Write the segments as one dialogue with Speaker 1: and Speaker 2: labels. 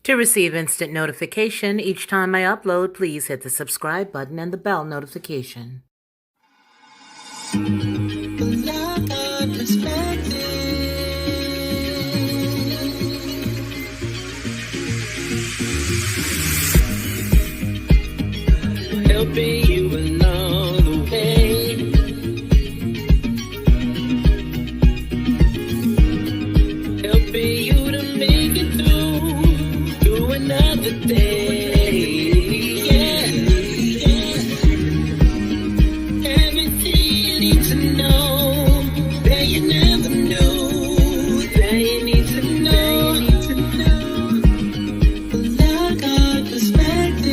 Speaker 1: To receive instant notification each time I upload, please hit the subscribe button and the bell notification.
Speaker 2: Helping you along the way. Helping you to make it through another day. Yeah, yeah. Everything you need to know that you never knew, that you need to know. Look on perspective.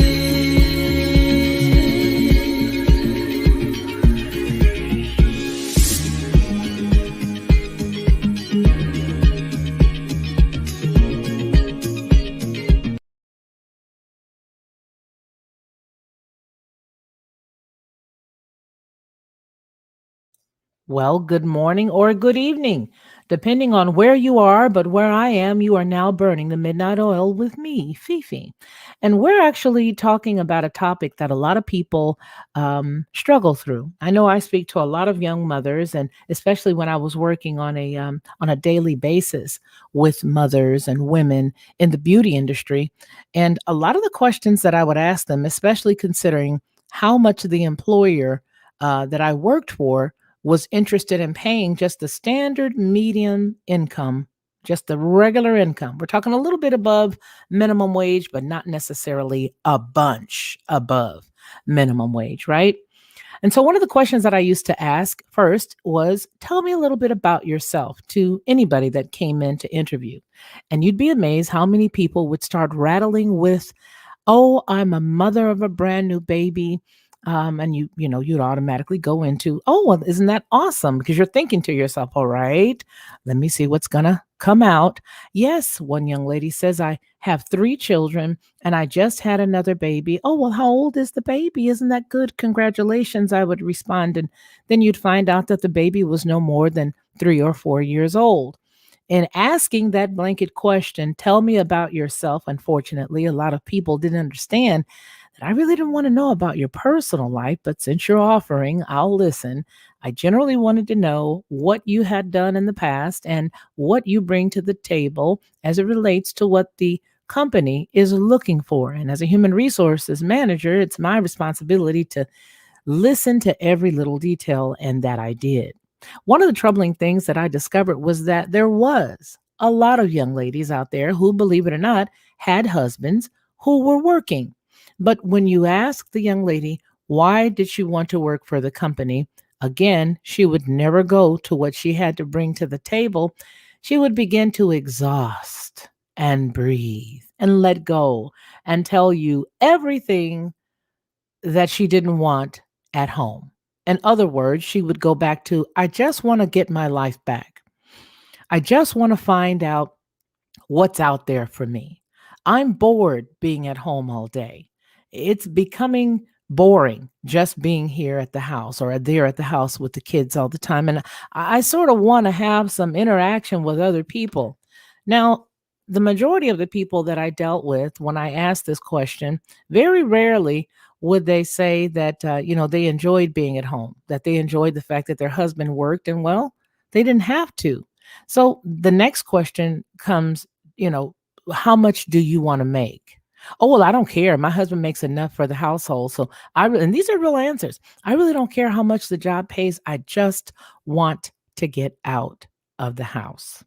Speaker 1: Well, good morning or good evening, depending on where you are, but where I am, you are now burning the midnight oil with me, Fifi. And we're actually talking about a topic that a lot of people struggle through. I know I speak to a lot of young mothers, and especially when I was working on a daily basis with mothers and women in the beauty industry. And a lot of the questions that I would ask them, especially considering how much the employer that I worked for was interested in paying just the standard median income, just the regular income. We're talking a little bit above minimum wage, but not necessarily a bunch above minimum wage, right? And so, one of the questions that I used to ask first was, tell me a little bit about yourself to anybody that came in to interview. And you'd be amazed how many people would start rattling with, oh, I'm a mother of a brand new baby. And you'd automatically go into, oh, well, isn't that awesome? Because you're thinking to yourself, all right, let me see what's gonna come out. Yes, one young lady says, I have 3 children and I just had another baby. Oh, well, how old is the baby? Isn't that good? Congratulations, I would respond. And then you'd find out that the baby was no more than 3 or 4 years old. In asking that blanket question, tell me about yourself, unfortunately, a lot of people didn't understand that I really didn't want to know about your personal life, but since you're offering, I'll listen. I generally wanted to know what you had done in the past and what you bring to the table as it relates to what the company is looking for. And as a human resources manager, it's my responsibility to listen to every little detail, and that I did. One of the troubling things that I discovered was that there was a lot of young ladies out there who, believe it or not, had husbands who were working. But when you ask the young lady, why did she want to work for the company? Again, she would never go to what she had to bring to the table. She would begin to exhaust and breathe and let go and tell you everything that she didn't want at home. In other words, she would go back to, I just want to get my life back. I just want to find out what's out there for me. I'm bored being at home all day. It's becoming boring just being here at the house or there at the house with the kids all the time. And I sort of want to have some interaction with other people. Now, the majority of the people that I dealt with when I asked this question, very rarely would they say that, they enjoyed being at home, that they enjoyed the fact that their husband worked and, well, they didn't have to. So the next question comes, you know, how much do you want to make? Oh, well, I don't care. My husband makes enough for the household. So and these are real answers. I really don't care how much the job pays. I just want to get out of the house.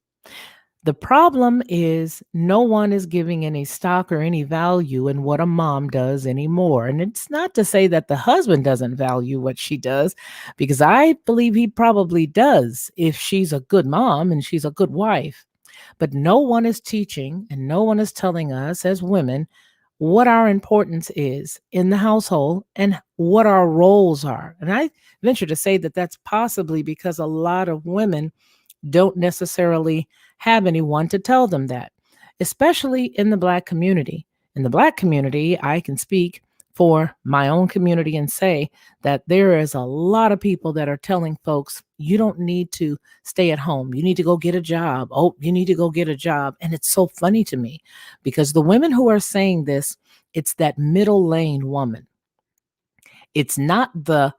Speaker 1: The problem is no one is giving any stock or any value in what a mom does anymore. And it's not to say that the husband doesn't value what she does, because I believe he probably does if she's a good mom and she's a good wife. But no one is teaching and no one is telling us as women what our importance is in the household and what our roles are. And I venture to say that that's possibly because a lot of women don't necessarily have anyone to tell them that, especially in the Black community. In the Black community, I can speak for my own community and say that there is a lot of people that are telling folks, you don't need to stay at home. You need to go get a job. Oh, you need to go get a job. And it's so funny to me because the women who are saying this, it's that middle lane woman. It's not the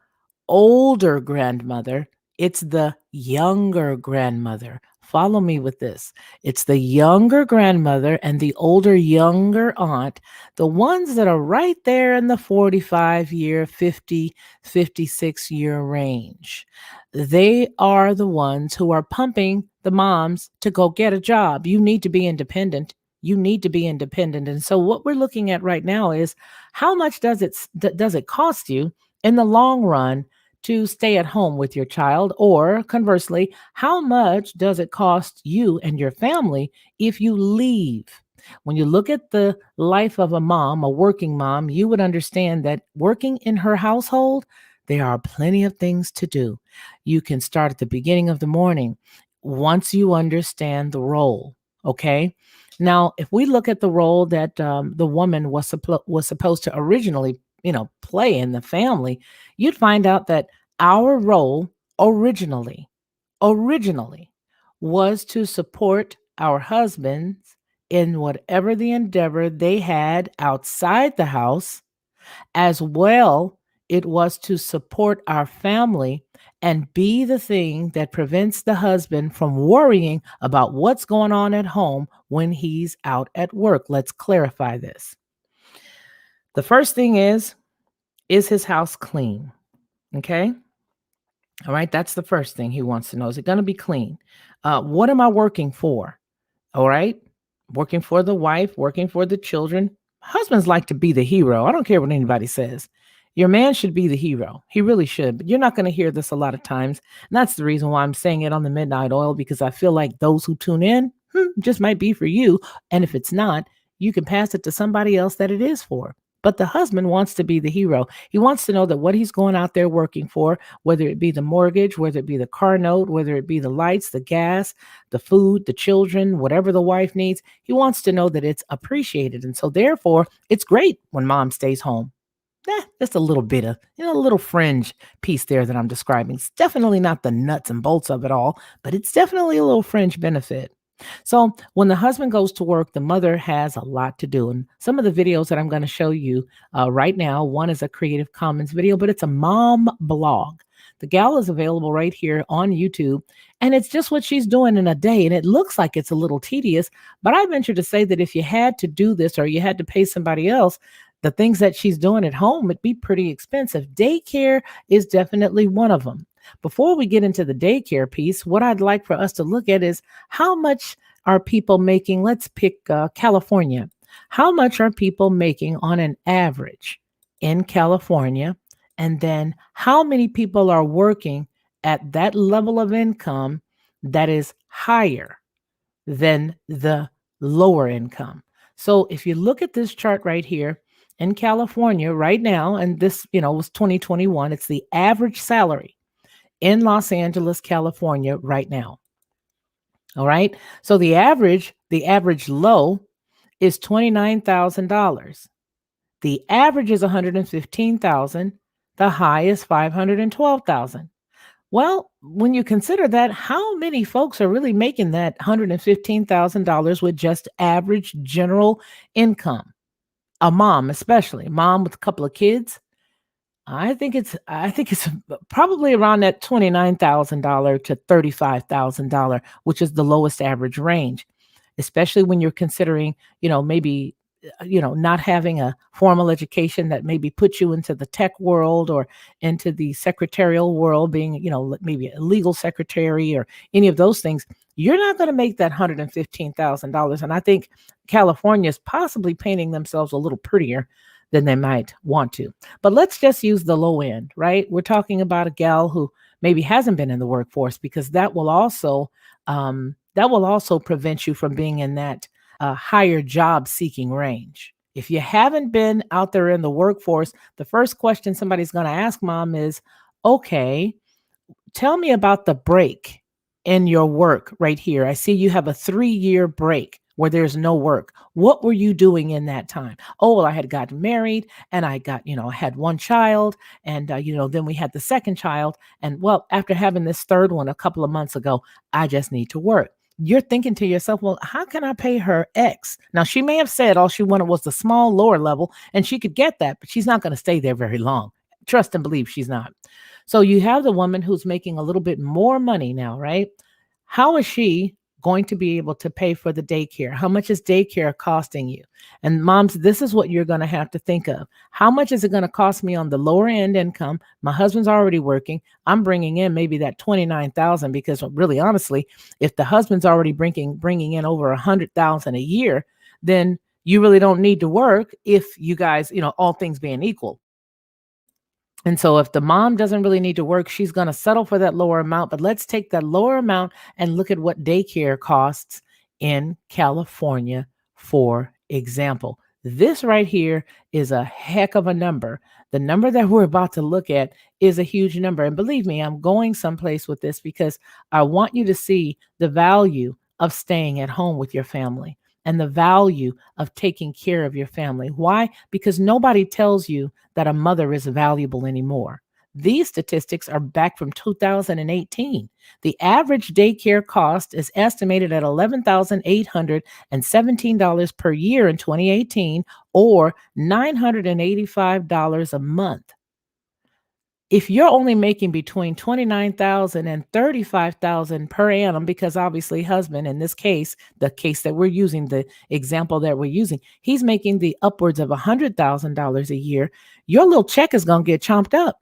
Speaker 1: older grandmother, it's the younger grandmother. Follow me with this. It's the younger grandmother and the older younger aunt, the ones that are right there in the 45-year, 50, 56-year range. They are the ones who are pumping the moms to go get a job. You need to be independent. You need to be independent. And so what we're looking at right now is how much does it cost you in the long run to stay at home with your child? Or conversely, how much does it cost you and your family if you leave? When you look at the life of a mom, a working mom, you would understand that working in her household, there are plenty of things to do. You can start at the beginning of the morning once you understand the role. Okay. Now, if we look at the role that the woman was supposed to originally, play in the family, you'd find out that our role originally was to support our husbands in whatever the endeavor they had outside the house, as well it was to support our family and be the thing that prevents the husband from worrying about what's going on at home when he's out at work. Let's clarify this. The first thing is his house clean? Okay. All right. That's the first thing he wants to know. Is it going to be clean? What am I working for? All right. Working for the wife, working for the children. Husbands like to be the hero. I don't care what anybody says. Your man should be the hero. He really should. But you're not going to hear this a lot of times. And that's the reason why I'm saying it on the Midnight Oil, because I feel like those who tune in just might be for you. And if it's not, you can pass it to somebody else that it is for. But the husband wants to be the hero. He wants to know that what he's going out there working for, whether it be the mortgage, whether it be the car note, whether it be the lights, the gas, the food, the children, whatever the wife needs, he wants to know that it's appreciated. And so therefore, it's great when mom stays home. Just a little bit of, a little fringe piece there that I'm describing. It's definitely not the nuts and bolts of it all, but it's definitely a little fringe benefit. So when the husband goes to work, the mother has a lot to do. And some of the videos that I'm going to show you right now, one is a Creative Commons video, but it's a mom blog. The gal is available right here on YouTube, and it's just what she's doing in a day. And it looks like it's a little tedious, but I venture to say that if you had to do this or you had to pay somebody else, the things that she's doing at home, it'd be pretty expensive. Daycare is definitely one of them. Before we get into the daycare piece, what I'd like for us to look at is how much are people making? Let's pick California. How much are people making on an average in California? And then how many people are working at that level of income that is higher than the lower income? So if you look at this chart right here in California right now, and this, was 2021, it's the average salary in Los Angeles, California right now. All right. So the average low is $29,000. The average is $115,000. The high is $512,000. Well, when you consider that, how many folks are really making that $115,000 with just average general income? A mom, especially mom with a couple of kids. I think it's probably around that $29,000 to $35,000, which is the lowest average range, especially when you're considering, maybe not having a formal education that maybe puts you into the tech world or into the secretarial world, being, maybe a legal secretary or any of those things. You're not going to make that $115,000. And I think California is possibly painting themselves a little prettier than they might want to. But let's just use the low end, right? We're talking about a gal who maybe hasn't been in the workforce, because that will also prevent you from being in that higher job seeking range. If you haven't been out there in the workforce, the first question somebody's going to ask mom is, okay, tell me about the break in your work right here. I see you have a 3-year break. where there's no work? What were you doing in that time? Oh, well, I had gotten married and I had one child. And, then we had the second child. And well, after having this third one a couple of months ago, I just need to work. You're thinking to yourself, well, how can I pay her X? Now, she may have said all she wanted was the small lower level, and she could get that, but she's not going to stay there very long. Trust and believe she's not. So you have the woman who's making a little bit more money now, right? How is she going to be able to pay for the daycare? How much is daycare costing you? And moms, this is what you're going to have to think of. How much is it going to cost me on the lower end income? My husband's already working. I'm bringing in maybe that 29,000 because really honestly, if the husband's already bringing in over 100,000 a year, then you really don't need to work if you guys, all things being equal. And so if the mom doesn't really need to work, she's going to settle for that lower amount. But let's take that lower amount and look at what daycare costs in California, for example. This right here is a heck of a number. The number that we're about to look at is a huge number. And believe me, I'm going someplace with this because I want you to see the value of staying at home with your family and the value of taking care of your family. Why? Because nobody tells you that a mother is valuable anymore. These statistics are back from 2018. The average daycare cost is estimated at $11,817 per year in 2018, or $985 a month. If you're only making between 29,000 and 35,000 per annum, because obviously husband, in this case, the case that we're using, the example that we're using, he's making the upwards of $100,000 a year, your little check is going to get chomped up.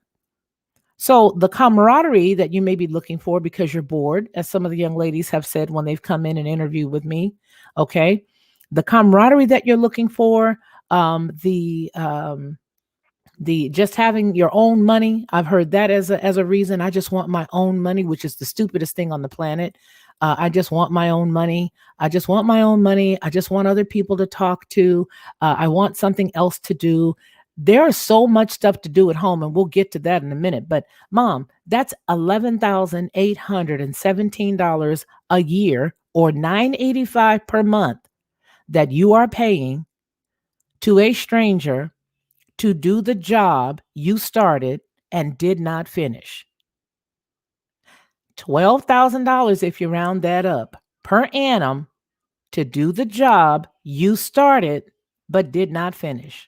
Speaker 1: So the camaraderie that you may be looking for because you're bored, as some of the young ladies have said when they've come in and interviewed with me, okay, the camaraderie that you're looking for, the just having your own money. I've heard that as a reason. I just want my own money, which is the stupidest thing on the planet. I just want my own money. I just want my own money. I just want other people to talk to. I want something else to do. There is so much stuff to do at home, and we'll get to that in a minute. But mom, that's $11,817 a year, or $985 per month, that you are paying to a stranger to do the job you started and did not finish. $12,000, if you round that up, per annum to do the job you started but did not finish.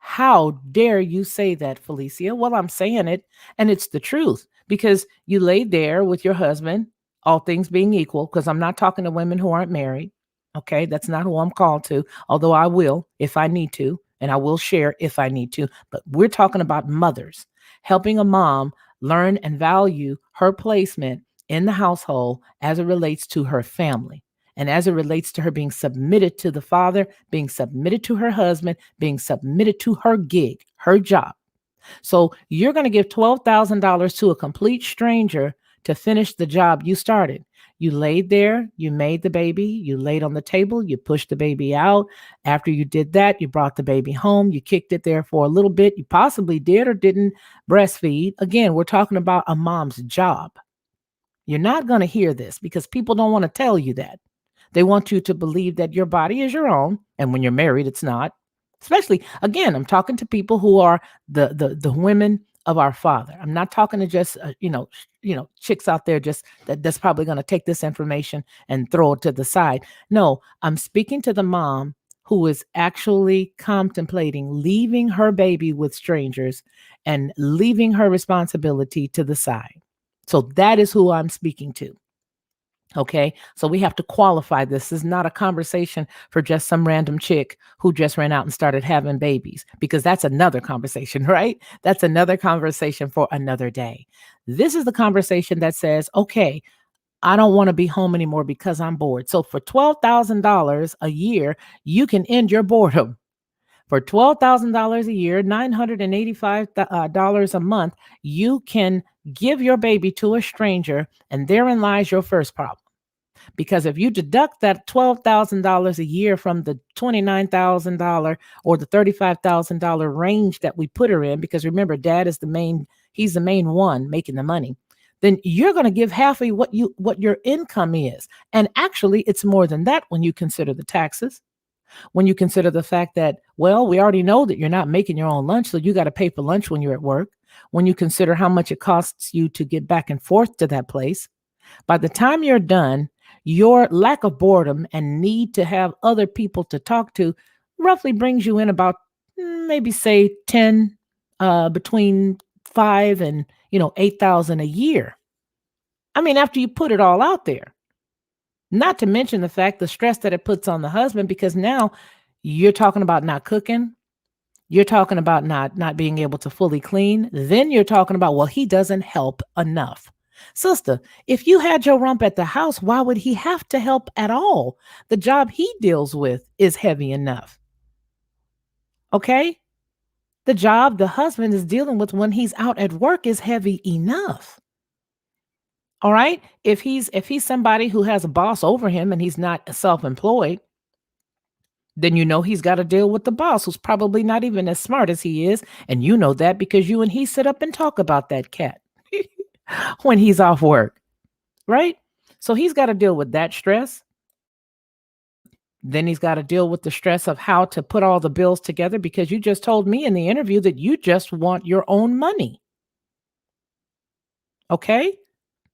Speaker 1: How dare you say that, Felicia? Well, I'm saying it, and it's the truth, because you laid there with your husband, all things being equal, because I'm not talking to women who aren't married. Okay, that's not who I'm called to, although I will if I need to, and I will share if I need to. But we're talking about mothers, helping a mom learn and value her placement in the household as it relates to her family. And as it relates to her being submitted to the father, being submitted to her husband, being submitted to her gig, her job. So you're going to give $12,000 to a complete stranger to finish the job you started. You laid there, you made the baby, you laid on the table, you pushed the baby out. After you did that, you brought the baby home, you kicked it there for a little bit. You possibly did or didn't breastfeed. Again, we're talking about a mom's job. You're not going to hear this because people don't want to tell you that. They want you to believe that your body is your own, and when you're married, it's not. Especially, again, I'm talking to people who are the women of our Father. I'm not talking to just chicks out there just that's probably going to take this information and throw it to the side. No, I'm speaking to the mom who is actually contemplating leaving her baby with strangers and leaving her responsibility to the side. So that is who I'm speaking to. Okay, so we have to qualify this. This is not a conversation for just some random chick who just ran out and started having babies, because that's another conversation, right? That's another conversation for another day. This is the conversation that says, okay, I don't want to be home anymore because I'm bored. So for $12,000 a year, you can end your boredom. For $12,000 a year, $985 a month, you can give your baby to a stranger, and therein lies your first problem. Because if you deduct that $12,000 a year from the $29,000 or the $35,000 range that we put her in, because remember, dad is he's the main one making the money, then you're going to give half of what your income is. And actually, it's more than that when you consider the taxes, when you consider the fact that, well, we already know that you're not making your own lunch, so you got to pay for lunch when you're at work. When you consider how much it costs you to get back and forth to that place, by the time you're done, your lack of boredom and need to have other people to talk to roughly brings you in about maybe say 10 between 5 and 8,000 a year. I mean, after you put it all out there. Not to mention the stress that it puts on the husband, because now you're talking about not cooking, you're talking about not being able to fully clean. Then you're talking about, well, he doesn't help enough. Sister, if you had your rump at the house, why would he have to help at all? The job he deals with is heavy enough. Okay? The job the husband is dealing with when he's out at work is heavy enough. All right? If he's somebody who has a boss over him and he's not self-employed, then he's got to deal with the boss who's probably not even as smart as he is. And you know that because you and he sit up and talk about that cat when he's off work, right? So he's got to deal with that stress. Then he's got to deal with the stress of how to put all the bills together, because you just told me in the interview that you just want your own money. Okay?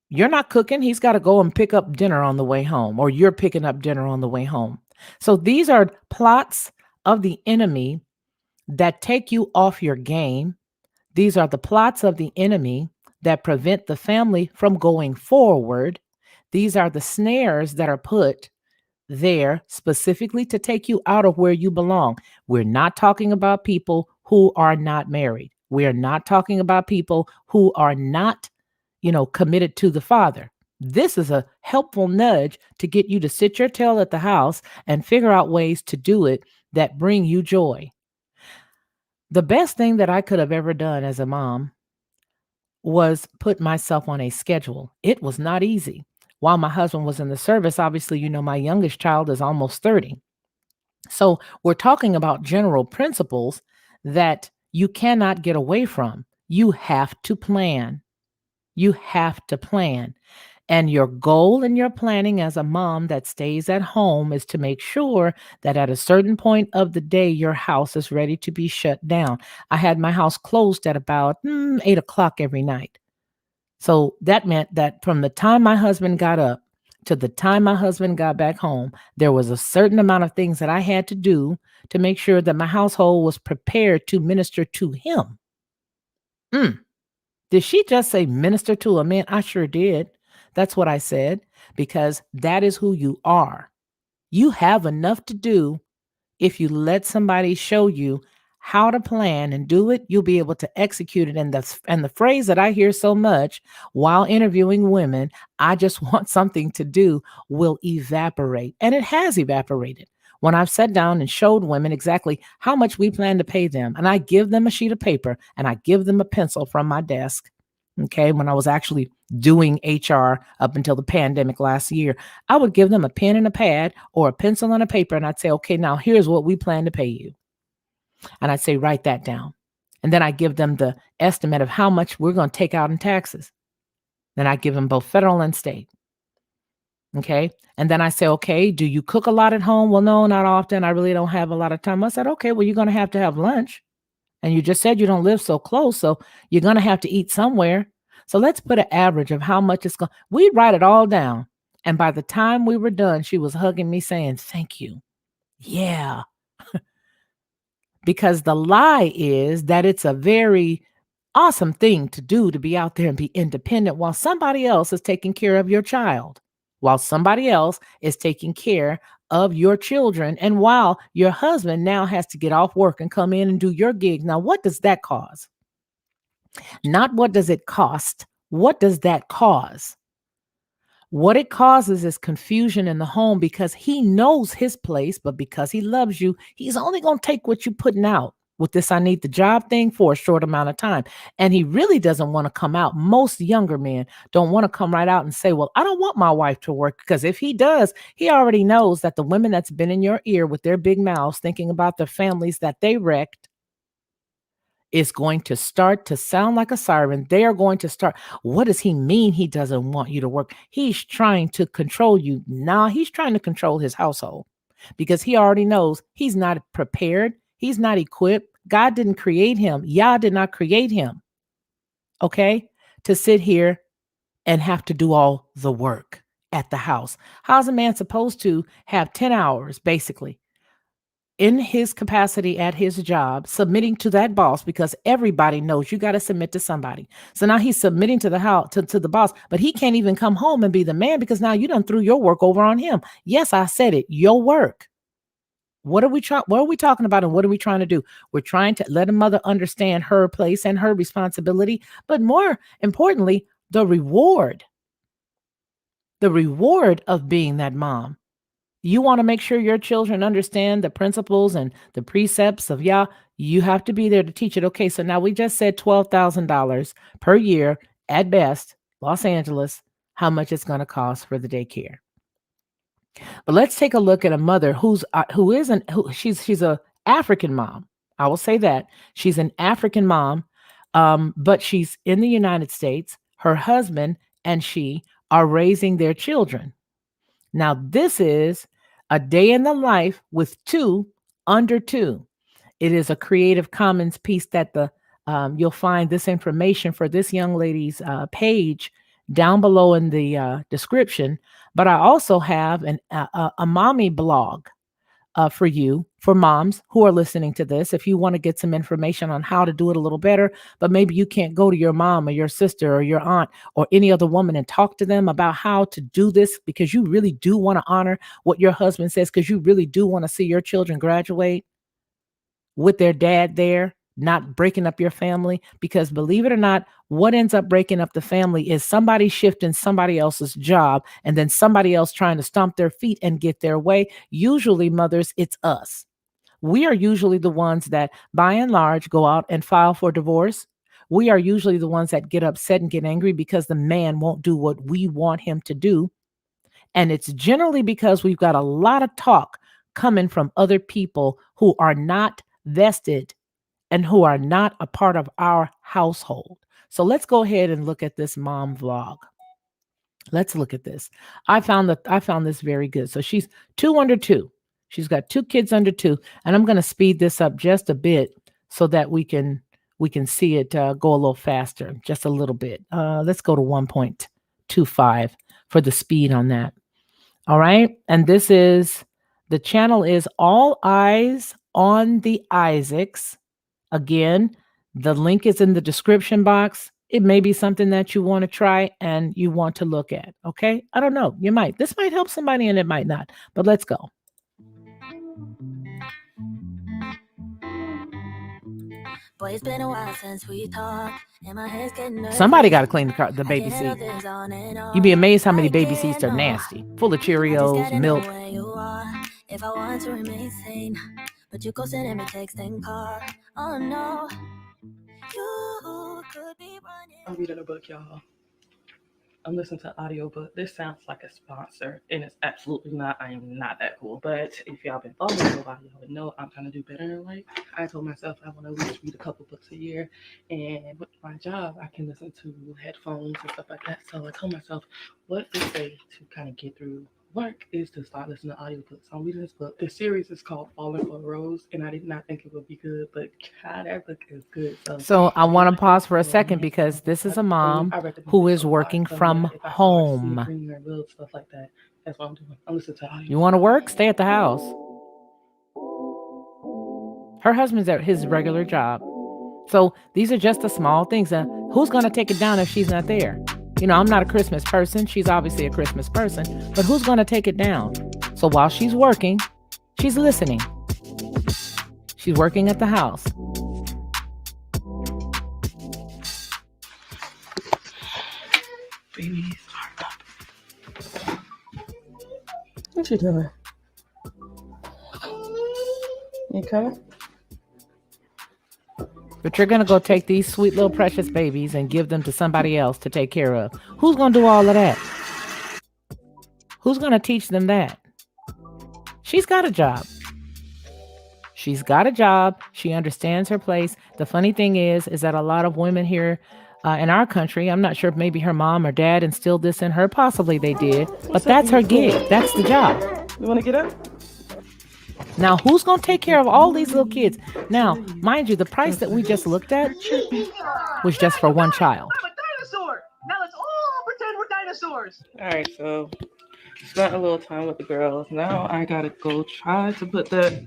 Speaker 1: You're not cooking. He's got to go and pick up dinner on the way home, or you're picking up dinner on the way home. So these are plots of the enemy that take you off your game. These are the plots of the enemy that prevent the family from going forward. These are the snares that are put there specifically to take you out of where you belong. We're not talking about people who are not married. We're not talking about people who are not, committed to the Father. This is a helpful nudge to get you to sit your tail at the house and figure out ways to do it that bring you joy. The best thing that I could have ever done as a mom was put myself on a schedule. It was not easy. While my husband was in the service, obviously, my youngest child is almost 30. So we're talking about general principles that you cannot get away from. You have to plan. You have to plan. And your goal in your planning as a mom that stays at home is to make sure that at a certain point of the day, your house is ready to be shut down. I had my house closed at about 8 o'clock every night. So that meant that from the time my husband got up to the time my husband got back home, there was a certain amount of things that I had to do to make sure that my household was prepared to minister to him. Did she just say minister to a man? I sure did. That's what I said, because that is who you are. You have enough to do. If you let somebody show you how to plan and do it, you'll be able to execute it. And the phrase that I hear so much while interviewing women, I just want something to do, will evaporate. And it has evaporated. When I've sat down and showed women exactly how much we plan to pay them, and I give them a sheet of paper and I give them a pencil from my desk. Okay. When I was actually doing HR up until the pandemic last year, I would give them a pen and a pad or a pencil and a paper. And I'd say, okay, now here's what we plan to pay you. And I'd say, write that down. And then I give them the estimate of how much we're going to take out in taxes. Then I give them both federal and state. Okay. And then I say, okay, do you cook a lot at home? Well, no, not often. I really don't have a lot of time. I said, okay, well, you're going to have lunch. And you just said you don't live so close. So you're going to have to eat somewhere. So let's put an average of how much it's going. We'd write it all down. And by the time we were done, she was hugging me saying, thank you. Yeah. Because the lie is that it's a very awesome thing to do, to be out there and be independent while somebody else is taking care of your child, while somebody else is taking care of your children, and while your husband now has to get off work and come in and do your gig. Now, what does that cause? Not what does it cost? What does that cause? What it causes is confusion in the home, because he knows his place, but because he loves you, he's only going to take what you're putting out with this I need the job thing for a short amount of time. And he really doesn't want to come out. Most younger men don't want to come right out and say, well, I don't want my wife to work, because if he does, he already knows that the women that's been in your ear with their big mouths thinking about their families that they wrecked is going to start to sound like a siren. They are going to start. What does he mean he doesn't want you to work? He's trying to control you. Now he's trying to control his household because he already knows he's not prepared. He's not equipped. God didn't create him. Yah did not create him, okay, to sit here and have to do all the work at the house. How's a man supposed to have 10 hours basically in his capacity at his job, submitting to that boss because everybody knows you got to submit to somebody. So now he's submitting to the house to the boss, but he can't even come home and be the man because now you done threw your work over on him. Yes, I said it, your work. What are we talking about and what are we trying to do? We're trying to let a mother understand her place and her responsibility, but more importantly, the reward of being that mom. You want to make sure your children understand the principles and the precepts of Yah. You have to be there to teach it. Okay, so now we just said $12,000 per year at best, Los Angeles, how much it's going to cost for the daycare. But let's take a look at a mother she's a African mom. I will say that she's an African mom, but she's in the United States. Her husband and she are raising their children. Now, this is a day in the life with two under two. It is a Creative Commons piece that you'll find this information for this young lady's page down below in the description. But I also have a mommy blog for you, for moms who are listening to this. If you want to get some information on how to do it a little better, but maybe you can't go to your mom or your sister or your aunt or any other woman and talk to them about how to do this because you really do want to honor what your husband says, because you really do want to see your children graduate with their dad there, not breaking up your family. Because believe it or not, what ends up breaking up the family is somebody shifting somebody else's job and then somebody else trying to stomp their feet and get their way. Usually, mothers, it's us. We are usually the ones that, by and large, go out and file for divorce. We are usually the ones that get upset and get angry because the man won't do what we want him to do. And it's generally because we've got a lot of talk coming from other people who are not vested and who are not a part of our household. So let's go ahead and look at this mom vlog. Let's look at this. I found this very good. So she's 2 under 2. She's got 2 kids under 2, and I'm going to speed this up just a bit so that we can see it go a little faster, just a little bit. Let's go to 1.25 for the speed on that. All right. And the channel is All Eyes on the Isaacs. Again, the link is in the description box. It may be something that you want to try and you want to look at. Okay. I don't know. You might. This might help somebody and it might not. But let's go.
Speaker 2: Boy, it's been a while since we talked, and my head's getting nervous.
Speaker 1: Somebody got to clean the baby seat. You'd be amazed how many baby seats are nasty, full of Cheerios, milk.
Speaker 2: If I want to remain sane, but you go sending me text and call. Oh no, you could be running.
Speaker 3: I'm reading a book, y'all. I'm listening to an audiobook. This sounds like a sponsor, and it's absolutely not. I am not that cool. But if y'all been following me for a while, y'all would know I'm trying to do better in life. I told myself I want to at least read a couple books a year, and with my job, I can listen to headphones and stuff like that. So I told myself, what is a to kind of get through work is to start listening to audiobooks. So I'm reading this book. The series is called Falling for a Rose, and I did not think it would be good, but God, that book is good.
Speaker 1: So I want to pause for a second because this is a mom who is working from home.
Speaker 3: Stuff like that. That's what I'm doing. I'm listening to audiobooks.
Speaker 1: You want to work? Stay at the house. Her husband's at his regular job. So these are just the small things. Who's going to take it down if she's not there? You know, I'm not a Christmas person. She's obviously a Christmas person. But who's going to take it down? So while she's working, she's listening. She's working at the house.
Speaker 3: Baby, what you doing? You coming?
Speaker 1: But you're going to go take these sweet little precious babies and give them to somebody else to take care of. Who's going to do all of that? Who's going to teach them that? She's got a job. She's got a job. She understands her place. The funny thing is that a lot of women here in our country, I'm not sure if maybe her mom or dad instilled this in her. Possibly they did,
Speaker 3: What's
Speaker 1: but
Speaker 3: up,
Speaker 1: that's her
Speaker 3: beautiful?
Speaker 1: gig. That's the job.
Speaker 3: You want to get up?
Speaker 1: Now, who's going to take care of all these little kids? Now, mind you, the price that we just looked at was just for one child.
Speaker 3: I'm a dinosaur. Now let's all pretend we're dinosaurs. All right, so spent a little time with the girls. Now I gotta go try to put the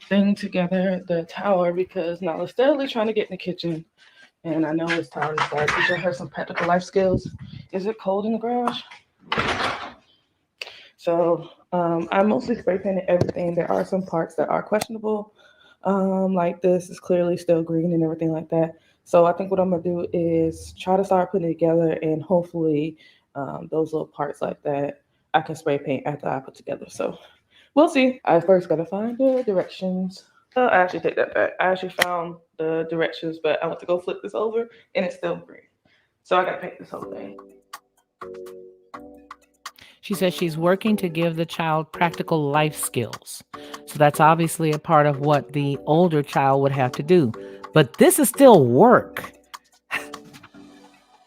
Speaker 3: thing together, the tower, because now we're steadily trying to get in the kitchen. And I know it's time to start teaching her some practical life skills. Is it cold in the garage? So I mostly spray painted everything. There are some parts that are questionable. Like this is clearly still green and everything like that. So I think what I'm gonna do is try to start putting it together, and hopefully those little parts like that I can spray paint after I put together. So we'll see. I first gotta find the directions. I actually take that back. I actually found the directions, but I went to go flip this over and it's still green. So I gotta paint this whole thing.
Speaker 1: She says she's working to give the child practical life skills. So that's obviously a part of what the older child would have to do. But this is still work.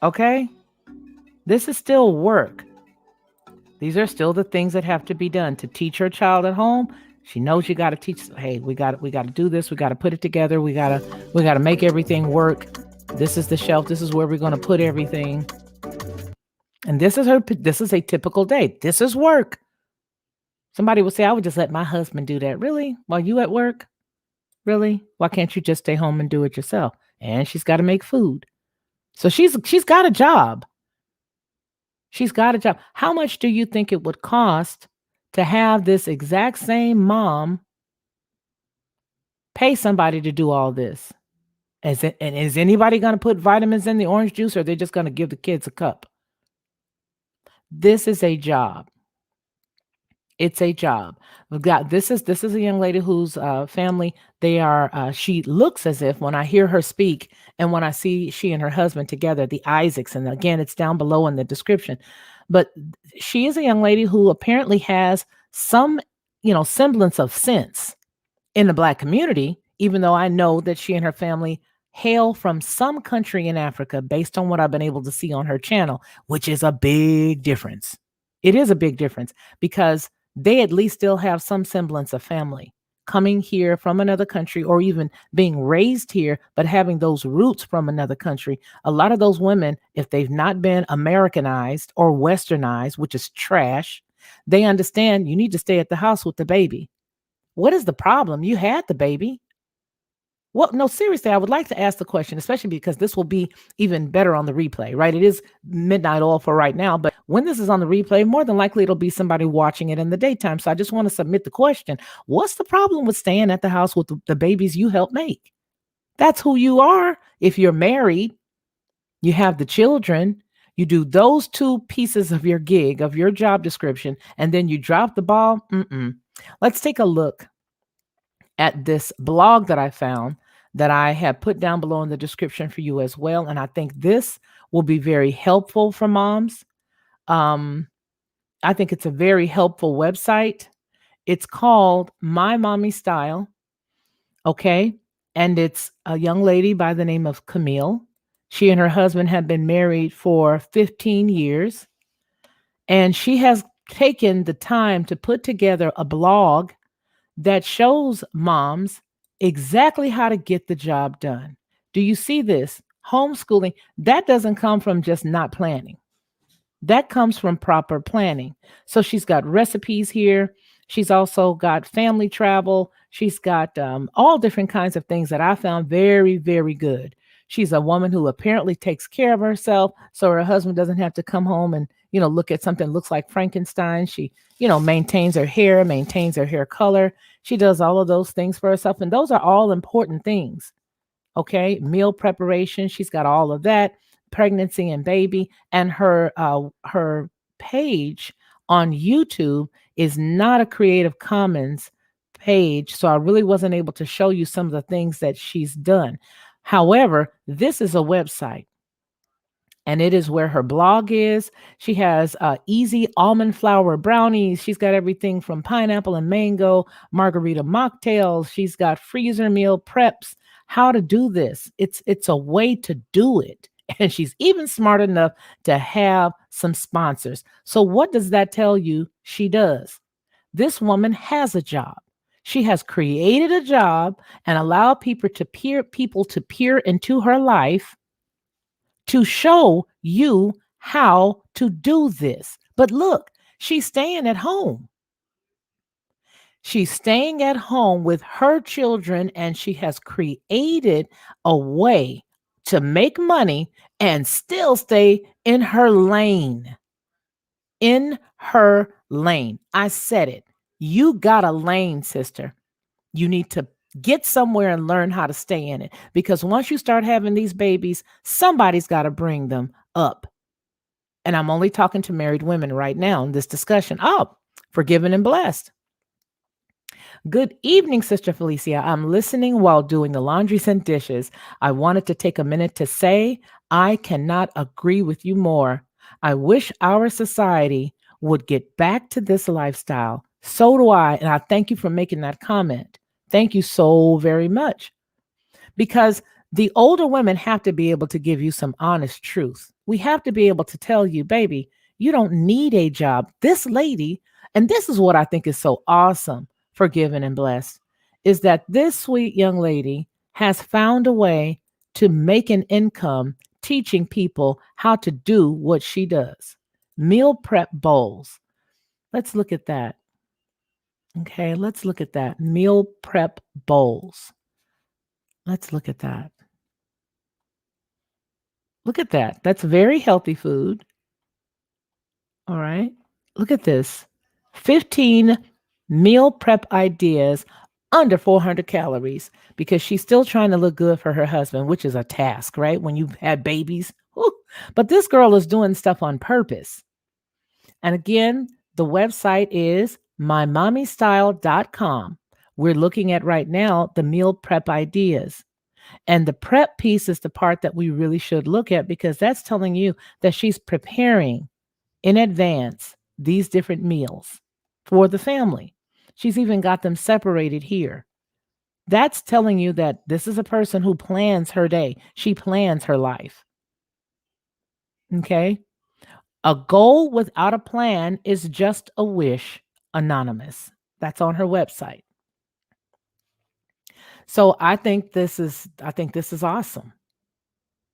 Speaker 1: Okay? This is still work. These are still the things that have to be done to teach her child at home. She knows you got to teach. Hey, we got to do this. We got to put it together. We got to make everything work. This is the shelf. This is where we're going to put everything. And this is a typical day. This is work. Somebody would say, I would just let my husband do that. Really? While you at work? Really? Why can't you just stay home and do it yourself? And she's got to make food. So she's got a job. She's got a job. How much do you think it would cost to have this exact same mom pay somebody to do all this? And is anybody going to put vitamins in the orange juice, or are they just going to give the kids a cup? This is a job. It's a job. We've got this is a young lady whose family they are. She looks as if when I hear her speak and when I see she and her husband together, the Isaacs, and again, it's down below in the description. But she is a young lady who apparently has some, semblance of sense in the Black community, even though I know that she and her family hail from some country in Africa based on what I've been able to see on her channel, which is a big difference. It is a big difference because they at least still have some semblance of family coming here from another country or even being raised here, but having those roots from another country. A lot of those women, if they've not been Americanized or Westernized, which is trash, they understand you need to stay at the house with the baby. What is the problem? You had the baby. Well, no, seriously, I would like to ask the question, especially because this will be even better on the replay, right? It is midnight oil for right now, but when this is on the replay, more than likely it'll be somebody watching it in the daytime. So I just want to submit the question. What's the problem with staying at the house with the babies you help make? That's who you are. If you're married, you have the children, you do those two pieces of your gig, of your job description, and then you drop the ball. Let's take a look at this blog that I found that I have put down below in the description for you as well. And I think this will be very helpful for moms. I think it's a very helpful website. It's called My Mommy Style. Okay. And it's a young lady by the name of Camille. She and her husband have been married for 15 years. And she has taken the time to put together a blog that shows moms exactly how to get the job done. Do you see this? Homeschooling, that doesn't come from just not planning. That comes from proper planning. So she's got recipes here. She's also got family travel. She's got all different kinds of things that I found very, very good. She's a woman who apparently takes care of herself, so her husband doesn't have to come home and look at something that looks like Frankenstein. She maintains her hair color. She does all of those things for herself, and those are all important things. Okay, meal preparation. She's got all of that. Pregnancy and baby, and her page on YouTube is not a Creative Commons page, so I really wasn't able to show you some of the things that she's done. However, this is a website, and it is where her blog is. She has easy almond flour brownies. She's got everything from pineapple and mango, margarita mocktails. She's got freezer meal preps. How to do this? It's a way to do it. And she's even smart enough to have some sponsors. So what does that tell you she does? This woman has a job. She has created a job and allowed people to peer into her life to show you how to do this. But look, she's staying at home. She's staying at home with her children, and she has created a way to make money and still stay in her lane. In her lane. I said it. You got a lane, sister. You need to get somewhere and learn how to stay in it, because once you start having these babies, somebody's got to bring them up. And I'm only talking to married women right now in this discussion. Oh, forgiven and blessed. Good evening, Sister Felicia. I'm listening while doing the laundries and dishes. I wanted to take a minute to say I cannot agree with you more. I wish our society would get back to this lifestyle. So do I. And I thank you for making that comment. Thank you so very much. Because the older women have to be able to give you some honest truth. We have to be able to tell you, baby, you don't need a job. This lady, and this is what I think is so awesome, forgiven and blessed, is that this sweet young lady has found a way to make an income teaching people how to do what she does. Meal prep bowls. Let's look at that. Okay, let's look at that. Meal prep bowls. Let's look at that. Look at that. That's very healthy food. All right. Look at this. 15 meal prep ideas under 400 calories, because she's still trying to look good for her husband, which is a task, right? When you've had babies. Whew. But this girl is doing stuff on purpose. And again, the website is mymommystyle.com. We're looking at right now the meal prep ideas. And the prep piece is the part that we really should look at, because that's telling you that she's preparing in advance these different meals for the family. She's even got them separated here. That's telling you that this is a person who plans her day. She plans her life. Okay. A goal without a plan is just a wish, anonymous. That's on her website. So I think this is awesome.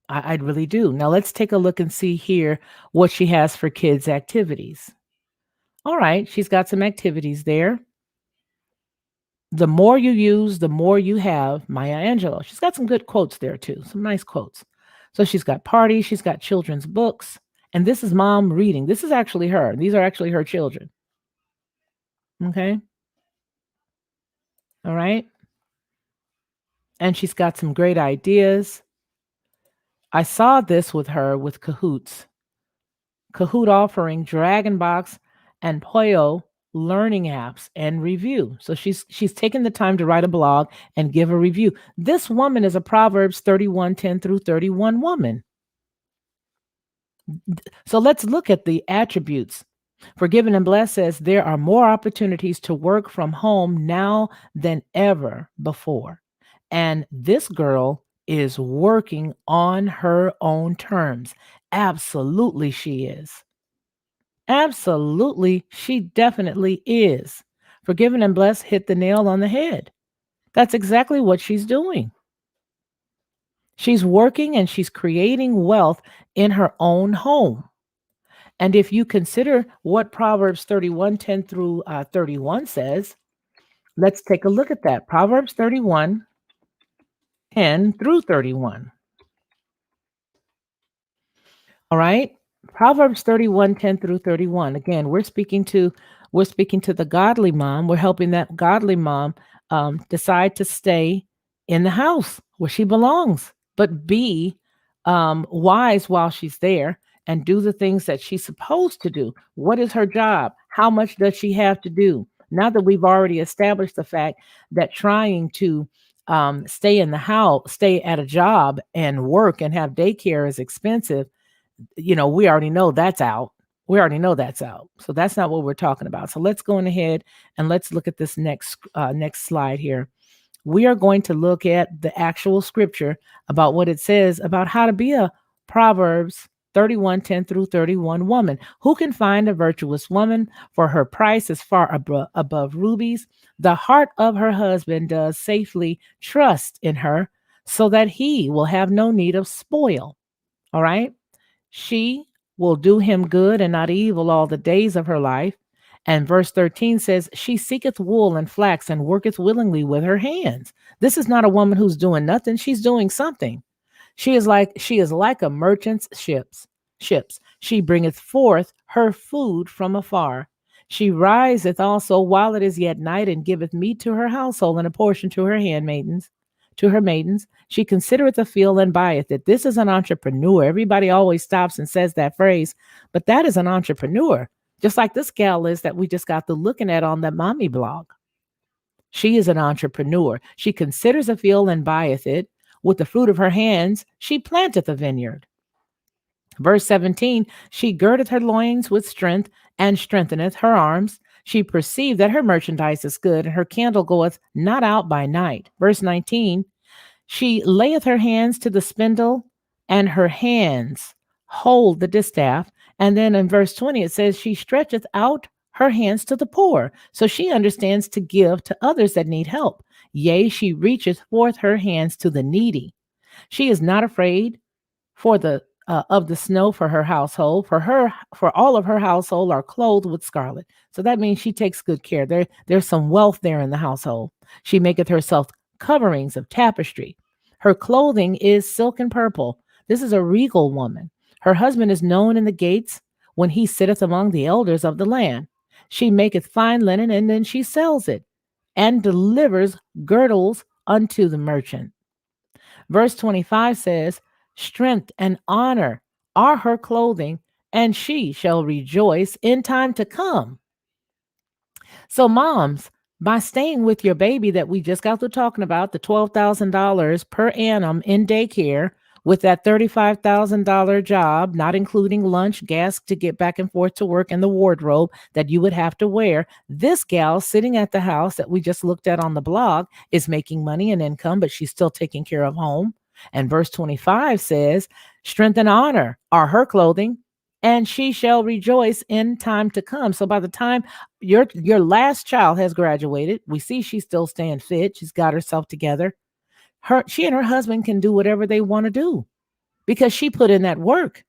Speaker 1: I really do. Now let's take a look and see here what she has for kids' activities. All right, she's got some activities there. The more you use, the more you have. Maya Angelou. She's got some good quotes there too, some nice quotes. So she's got parties, she's got children's books, and this is mom reading. This is actually her. These are actually her children. Okay. All right. And she's got some great ideas. I saw this with her with Cahoots. Kahoot offering Dragonbox and Poyo learning apps and review. So she's taken the time to write a blog and give a review. This woman is a Proverbs 31:10 through 31 woman. So let's look at the attributes. Forgiven and Blessed says there are more opportunities to work from home now than ever before. And this girl is working on her own terms. Absolutely, she is. Absolutely, she definitely is. Forgiven and Blessed hit the nail on the head. That's exactly what she's doing. She's working and she's creating wealth in her own home. And if you consider what Proverbs 31:10 through 31 says, let's take a look at that. Proverbs 31:10 through 31. All right. Proverbs 31:10 through 31. Again, we're speaking to the godly mom. We're helping that godly mom decide to stay in the house where she belongs, but be wise while she's there and do the things that she's supposed to do. What is her job? How much does she have to do? Now that we've already established the fact that trying to stay in the house, stay at a job and work and have daycare is expensive, We already know that's out. We already know that's out. So that's not what we're talking about. So let's go on ahead and let's look at this next slide here. We are going to look at the actual scripture about what it says about how to be a Proverbs 31:10 through 31 woman. Who can find a virtuous woman? For her price is far above rubies. The heart of her husband does safely trust in her, so that he will have no need of spoil. All right. She will do him good and not evil all the days of her life. And verse 13 says, she seeketh wool and flax and worketh willingly with her hands. This is not a woman who's doing nothing. She's doing something. She is like a merchant's ships. She bringeth forth her food from afar. She riseth also while it is yet night, and giveth meat to her household and a portion to her handmaidens, to her maidens. She considereth a field and buyeth it. This is an entrepreneur. Everybody always stops and says that phrase, but that is an entrepreneur. Just like this gal is that we just got to looking at on that mommy blog. She is an entrepreneur. She considers a field and buyeth it. With the fruit of her hands, she planteth a vineyard. Verse 17, she girdeth her loins with strength and strengtheneth her arms. She perceived that her merchandise is good, and her candle goeth not out by night. Verse 19, she layeth her hands to the spindle, and her hands hold the distaff. And then in verse 20, it says, she stretcheth out her hands to the poor. So she understands to give to others that need help. Yea, she reacheth forth her hands to the needy. She is not afraid for the of the snow for her household. For all of her household are clothed with scarlet. So that means she takes good care. There's some wealth there in the household. She maketh herself coverings of tapestry. Her clothing is silk and purple. This is a regal woman. Her husband is known in the gates when he sitteth among the elders of the land. She maketh fine linen, and then she sells it, and delivers girdles unto the merchant. Verse 25 says, strength and honor are her clothing, and she shall rejoice in time to come. So, moms, by staying with your baby that we just got through talking about, the $12,000 per annum in daycare, with that $35,000 job, not including lunch, gas to get back and forth to work, and the wardrobe that you would have to wear, this gal sitting at the house that we just looked at on the blog is making money and income, but she's still taking care of home. And verse 25 says, strength and honor are her clothing, and she shall rejoice in time to come. So by the time your last child has graduated, we see she's still staying fit. She's got herself together. She and her husband can do whatever they want to do because she put in that work.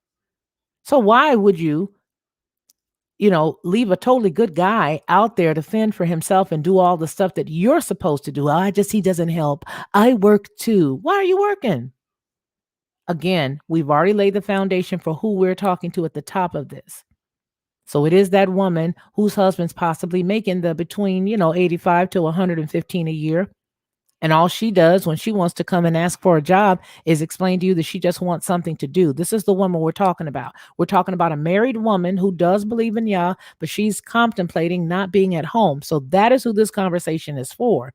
Speaker 1: So why would leave a totally good guy out there to fend for himself and do all the stuff that you're supposed to do? He doesn't help. I work too. Why are you working? Again, we've already laid the foundation for who we're talking to at the top of this. So it is that woman whose husband's possibly making the between, 85 to 115 a year. And all she does when she wants to come and ask for a job is explain to you that she just wants something to do. This is the woman we're talking about. We're talking about a married woman who does believe in Yah, but she's contemplating not being at home. So that is who this conversation is for.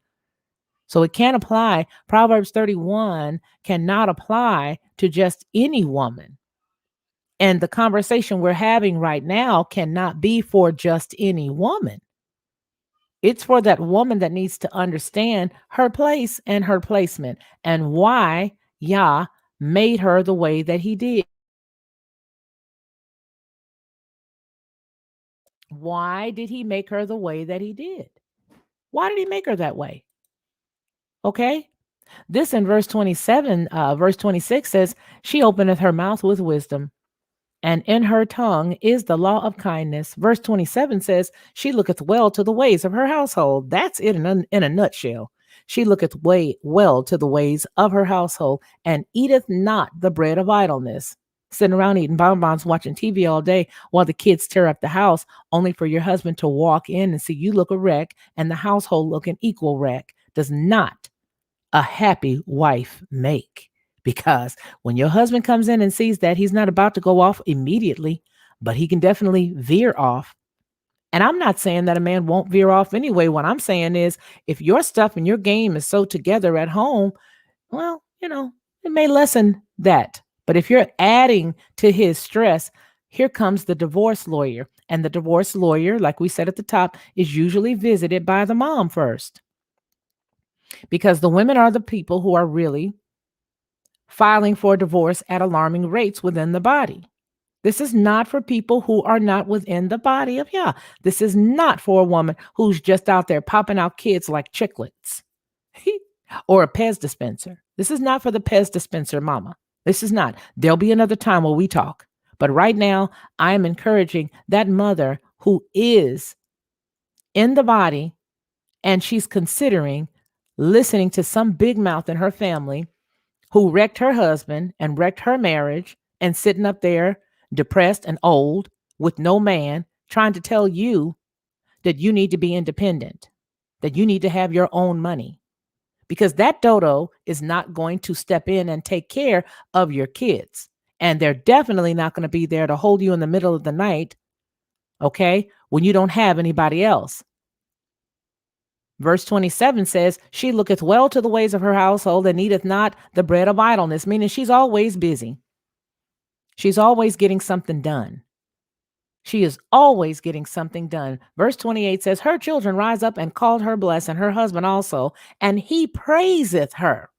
Speaker 1: So it can't apply. Proverbs 31 cannot apply to just any woman. And the conversation we're having right now cannot be for just any woman. It's for that woman that needs to understand her place and her placement and why Yah made her the way that he did. Why did he make her the way that he did? Why did he make her that way? Okay. This in verse 27, verse 26 says, she openeth her mouth with wisdom, and in her tongue is the law of kindness. Verse 27 says, she looketh well to the ways of her household. That's it in a nutshell. She looketh well to the ways of her household, and eateth not the bread of idleness. Sitting around eating bonbons, watching TV all day while the kids tear up the house, only for your husband to walk in and see you look a wreck and the household look an equal wreck, does not a happy wife make. Because when your husband comes in and sees that, he's not about to go off immediately, but he can definitely veer off. And I'm not saying that a man won't veer off anyway. What I'm saying is, if your stuff and your game is so together at home, well, it may lessen that. But if you're adding to his stress, here comes the divorce lawyer. And the divorce lawyer, like we said at the top, is usually visited by the mom first, because the women are the people who are really filing for divorce at alarming rates within the body. This is not for people who are not within the body of Yah. This is not for a woman who's just out there popping out kids like chiclets or a Pez dispenser. This is not for the Pez dispenser mama. This is not. There'll be another time where we talk. But right now, I am encouraging that mother who is in the body and she's considering listening to some big mouth in her family who wrecked her husband and wrecked her marriage and sitting up there depressed and old with no man trying to tell you that you need to be independent, that you need to have your own money, because that dodo is not going to step in and take care of your kids. And they're definitely not going to be there to hold you in the middle of the night, okay, when you don't have anybody else. Verse 27 says, she looketh well to the ways of her household and eateth not the bread of idleness, meaning she's always busy. She's always getting something done. She is always getting something done. Verse 28 says, her children rise up and called her blessed, and her husband also, and he praiseth her.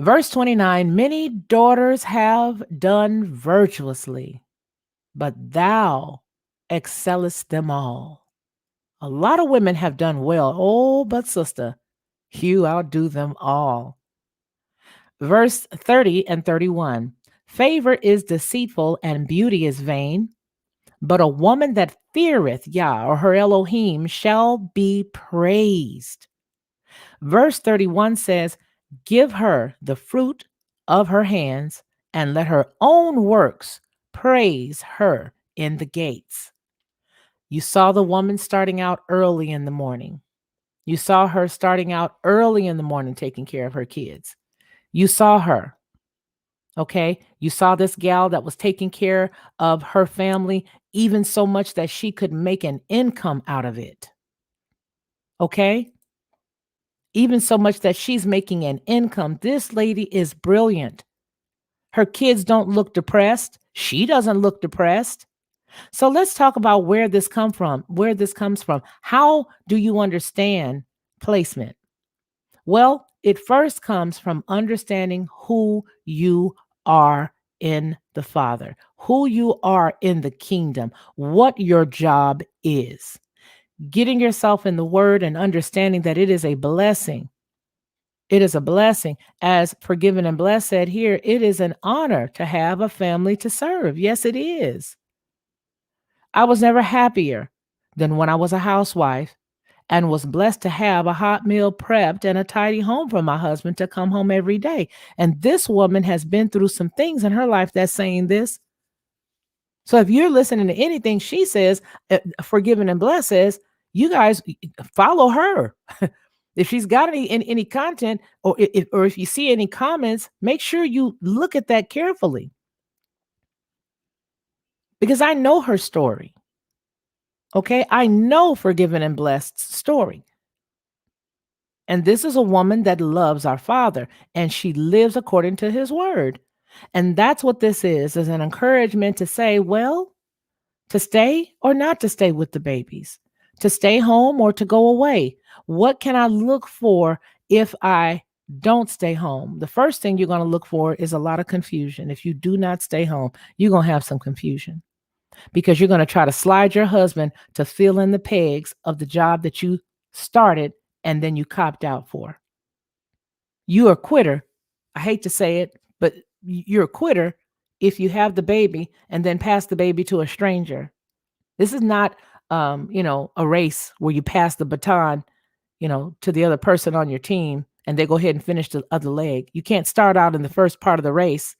Speaker 1: Verse 29, many daughters have done virtuously, but thou excellest them all. A lot of women have done well. Oh, but sister, you outdo them all. Verse 30 and 31. Favor is deceitful and beauty is vain, but a woman that feareth Yah or her Elohim shall be praised. Verse 31 says, give her the fruit of her hands and let her own works praise her in the gates. You saw the woman starting out early in the morning. You saw her starting out early in the morning taking care of her kids. You saw her. Okay. You saw this gal that was taking care of her family, even so much that she could make an income out of it. Okay. Even so much that she's making an income. This lady is brilliant. Her kids don't look depressed. She doesn't look depressed. So let's talk about where this comes from. How do you understand placement? Well, it first comes from understanding who you are in the Father, who you are in the kingdom, what your job is. Getting yourself in the word and understanding that it is a blessing. It is a blessing. As Forgiven and Blessed said here, it is an honor to have a family to serve. Yes, it is. I was never happier than when I was a housewife and was blessed to have a hot meal prepped and a tidy home for my husband to come home every day. And this woman has been through some things in her life that's saying this. So if you're listening to anything she says, Forgiven and Blessed says, you guys follow her. If she's got any content, or if you see any comments, make sure you look at that carefully, because I know her story. Okay, I know Forgiven and Blessed's story. And this is a woman that loves our Father, and she lives according to his word. And that's what this is an encouragement to say, well, to stay or not to stay with the babies, to stay home or to go away. What can I look for if I don't stay home? The first thing you're going to look for is a lot of confusion. If you do not stay home, you're going to have some confusion, because you're going to try to slide your husband to fill in the pegs of the job that you started and then you copped out for. You're a quitter. I hate to say it, but you're a quitter if you have the baby and then pass the baby to a stranger. This is not, a race where you pass the baton, to the other person on your team and they go ahead and finish the other leg. You can't start out in the first part of the race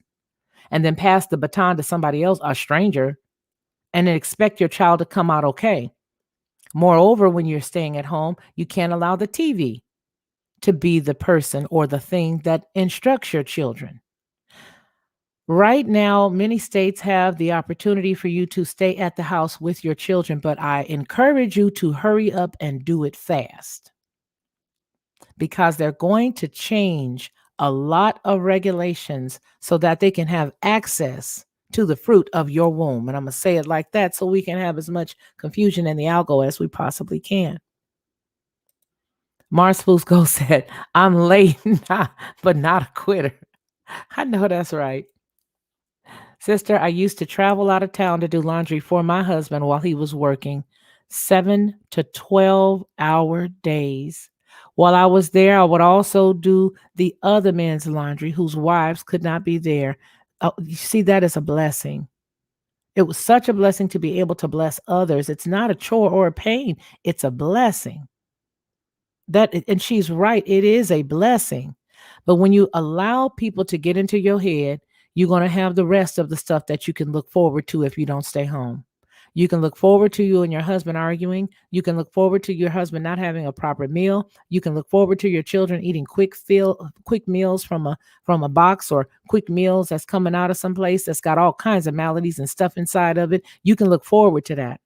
Speaker 1: and then pass the baton to somebody else, a stranger, and then expect your child to come out okay. Moreover, when you're staying at home, you can't allow the TV to be the person or the thing that instructs your children. Right now, many states have the opportunity for you to stay at the house with your children, but I encourage you to hurry up and do it fast, because they're going to change a lot of regulations so that they can have access to the fruit of your womb. And I'm going to say it like that so we can have as much confusion in the algo as we possibly can. Mars Fusco said, I'm late, but not a quitter. I know that's right. Sister, I used to travel out of town to do laundry for my husband while he was working 7 to 12 hour days. While I was there, I would also do the other men's laundry whose wives could not be there. Oh, you see, that is a blessing. It was such a blessing to be able to bless others. It's not a chore or a pain, it's a blessing. And she's right, it is a blessing. But when you allow people to get into your head, you're going to have the rest of the stuff that you can look forward to if you don't stay home. You can look forward to you and your husband arguing. You can look forward to your husband not having a proper meal. You can look forward to your children eating quick meals from a box, or quick meals that's coming out of some place that's got all kinds of maladies and stuff inside of it. You can look forward to that.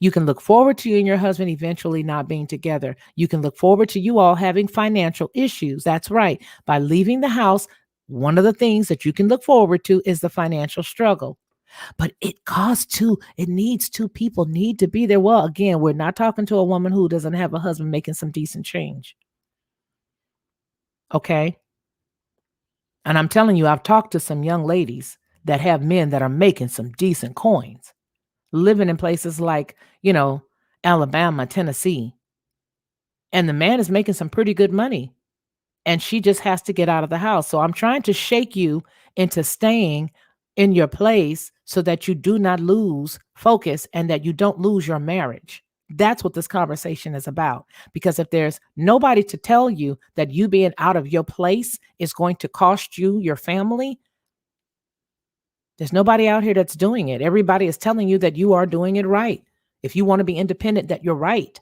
Speaker 1: You can look forward to you and your husband eventually not being together. You can look forward to you all having financial issues. That's right. By leaving the house, one of the things that you can look forward to is the financial struggle. But it costs two, it needs two people need to be there. Well, again, we're not talking to a woman who doesn't have a husband making some decent change. Okay. And I'm telling you, I've talked to some young ladies that have men that are making some decent coins, living in places like, Alabama, Tennessee. And the man is making some pretty good money. And she just has to get out of the house. So I'm trying to shake you into staying in your place so that you do not lose focus and that you don't lose your marriage. That's what this conversation is about. Because if there's nobody to tell you that you being out of your place is going to cost you your family, there's nobody out here that's doing it. Everybody is telling you that you are doing it right. If you want to be independent, that you're right.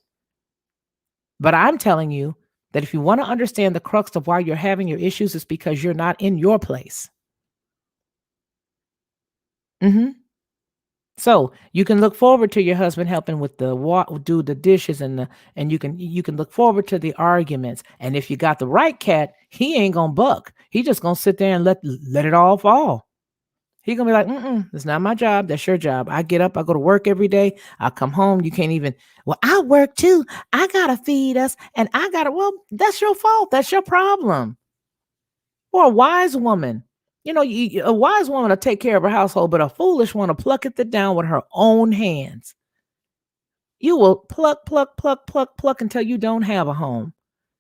Speaker 1: But I'm telling you that if you want to understand the crux of why you're having your issues, it's because you're not in your place. Mm-hmm. So you can look forward to your husband helping with do the dishes and you can look forward to the arguments. And if you got the right cat, he ain't gonna buck. He just gonna sit there and let it all fall. He gonna be like, it's not my job. That's your job. I get up, I go to work every day. I come home. You can't even. Well, I work too. I gotta feed us, and I gotta. Well, that's your fault. That's your problem. Or a wise woman. A wise woman will take care of her household, but a foolish one will pluck it down with her own hands. You will pluck, pluck, pluck, pluck, pluck until you don't have a home.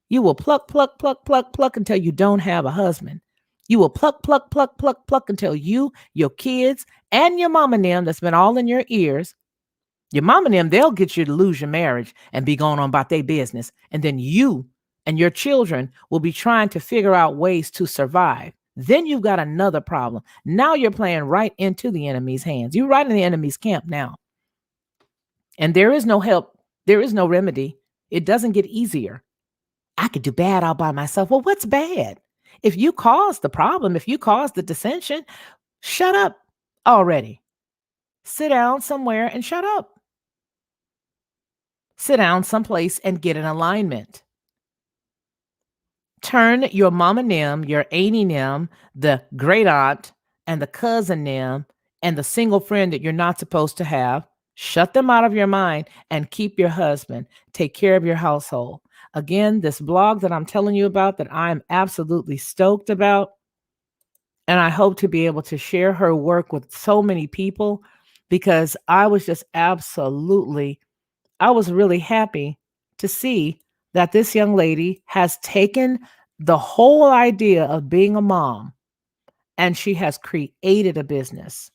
Speaker 1: You will pluck, pluck, pluck, pluck, pluck until you don't have a husband. You will pluck, pluck, pluck, pluck, pluck until you, your kids, and your mom and them that's been all in your ears. Your mom and them, they'll get you to lose your marriage and be going on about their business. And then you and your children will be trying to figure out ways to survive. Then you've got another problem. Now you're playing right into the enemy's hands. You're right in the enemy's camp now. And there is no help. There is no remedy. It doesn't get easier. I could do bad all by myself. Well, what's bad? If you caused the problem, if you caused the dissension, shut up already. Sit down somewhere and shut up. Sit down someplace and get in alignment. Turn your mama nim, your auntie nim, the great aunt, and the cousin nim, and the single friend that you're not supposed to have. Shut them out of your mind and keep your husband. Take care of your household. Again, this blog that I'm telling you about that I'm absolutely stoked about, and I hope to be able to share her work with so many people because I was really happy to see that this young lady has taken the whole idea of being a mom and she has created a business.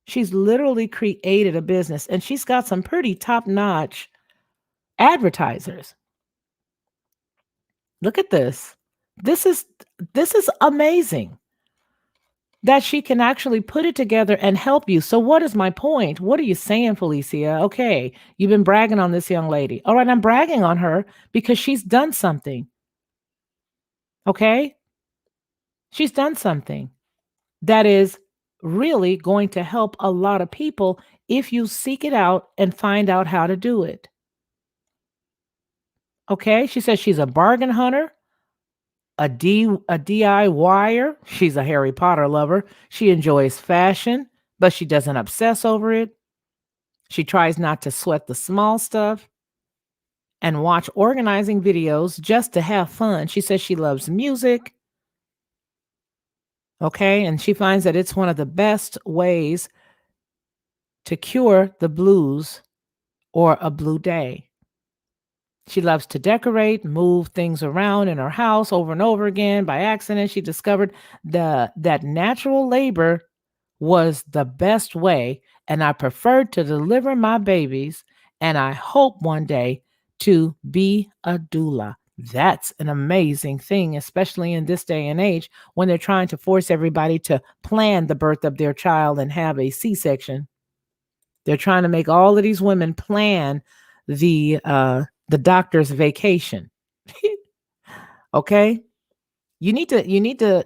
Speaker 1: She's literally created a business and she's got some pretty top-notch advertisers. Look at this. This is amazing that she can actually put it together and help you. So what is my point? What are you saying, Felicia? Okay, you've been bragging on this young lady. All right, I'm bragging on her because she's done something. Okay? She's done something that is really going to help a lot of people if you seek it out and find out how to do it. Okay? She says she's a bargain hunter. a DIYer. She's a Harry Potter lover. She enjoys fashion, but she doesn't obsess over it. She tries not to sweat the small stuff and watch organizing videos just to have fun. She says she loves music, okay? And she finds that it's one of the best ways to cure the blues or a blue day. She loves to decorate, move things around in her house over and over again. By accident, she discovered that natural labor was the best way, and I preferred to deliver my babies, and I hope one day to be a doula. That's an amazing thing, especially in this day and age when they're trying to force everybody to plan the birth of their child and have a C-section. They're trying to make all of these women plan the doctor's vacation. Okay? You need to,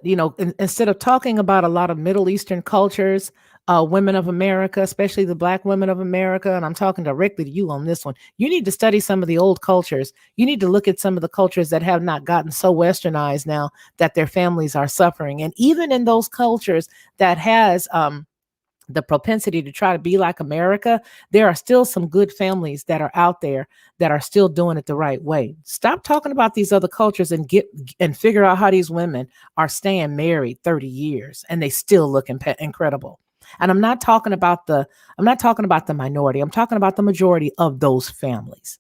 Speaker 1: instead of talking about a lot of Middle Eastern cultures, women of America, especially the Black women of America, and I'm talking directly to you on this one, you need to study some of the old cultures. You need to look at some of the cultures that have not gotten so westernized now that their families are suffering. And even in those cultures that has the propensity to try to be like America, there are still some good families that are out there that are still doing it the right way. Stop talking about these other cultures and get and figure out how these women are staying married 30 years and they still look incredible. And I'm not talking about the minority. I'm talking about the majority of those families.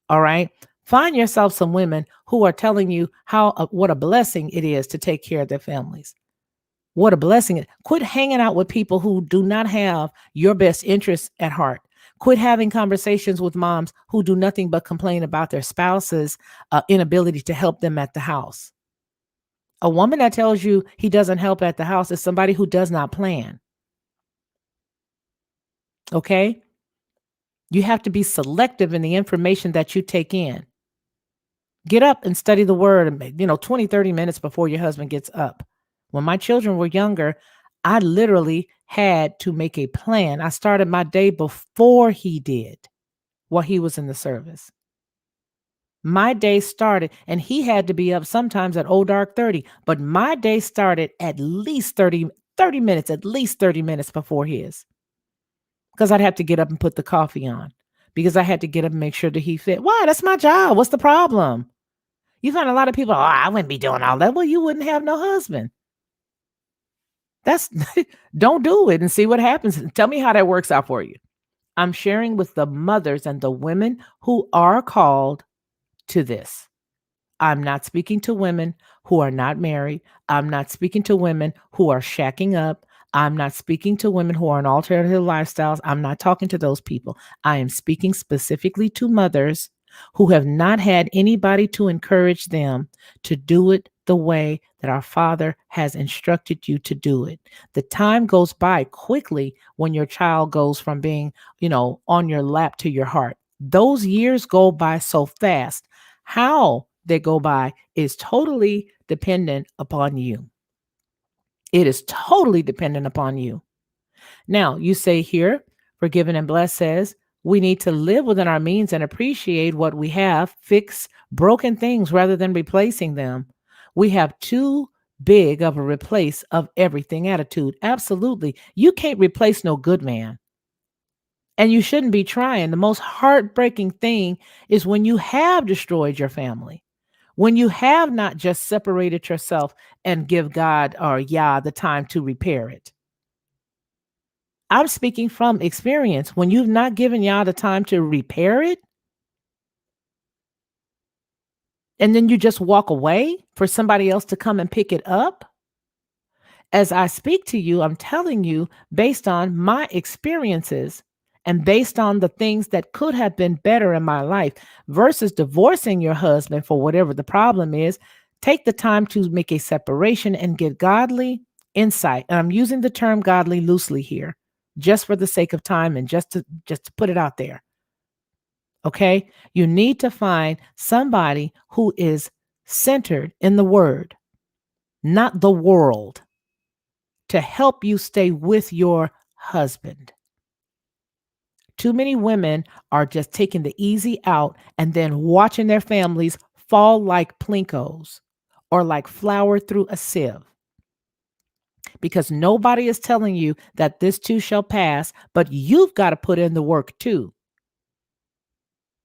Speaker 1: All right? Find yourself some women who are telling you how what a blessing it is to take care of their families. What a blessing. Quit hanging out with people who do not have your best interests at heart. Quit having conversations with moms who do nothing but complain about their spouse's inability to help them at the house. A woman that tells you he doesn't help at the house is somebody who does not plan. Okay? You have to be selective in the information that you take in. Get up and study the word, 20, 30 minutes before your husband gets up. When my children were younger, I literally had to make a plan. I started my day before he did while he was in the service. My day started, and he had to be up sometimes at old dark 30, but my day started at least 30 minutes, at least 30 minutes before his, because I'd have to get up and put the coffee on, because I had to get up and make sure that he fit. Why? That's my job. What's the problem? You find a lot of people, oh, I wouldn't be doing all that. Well, you wouldn't have no husband. That's don't do it and see what happens. Tell me how that works out for you. I'm sharing with the mothers and the women who are called to this. I'm not speaking to women who are not married. I'm not speaking to women who are shacking up. I'm not speaking to women who are on alternative lifestyles. I'm not talking to those people. I am speaking specifically to mothers who have not had anybody to encourage them to do it the way that our Father has instructed you to do it. The time goes by quickly when your child goes from being, on your lap to your heart. Those years go by so fast. How they go by is totally dependent upon you. It is totally dependent upon you. Now, you say here, Forgiven and Blessed says, we need to live within our means and appreciate what we have, fix broken things rather than replacing them. We have too big of a replace of everything attitude. Absolutely. You can't replace no good man. And you shouldn't be trying. The most heartbreaking thing is when you have destroyed your family, when you have not just separated yourself and give God or Yah the time to repair it. I'm speaking from experience. When you've not given Yah the time to repair it, and then you just walk away for somebody else to come and pick it up. As I speak to you, I'm telling you based on my experiences and based on the things that could have been better in my life versus divorcing your husband for whatever the problem is. Take the time to make a separation and get godly insight. And I'm using the term godly loosely here, just for the sake of time and just to put it out there. Okay? You need to find somebody who is centered in the word, not the world, to help you stay with your husband. Too many women are just taking the easy out and then watching their families fall like plinkos or like flour through a sieve, because nobody is telling you that this too shall pass, but you've got to put in the work too.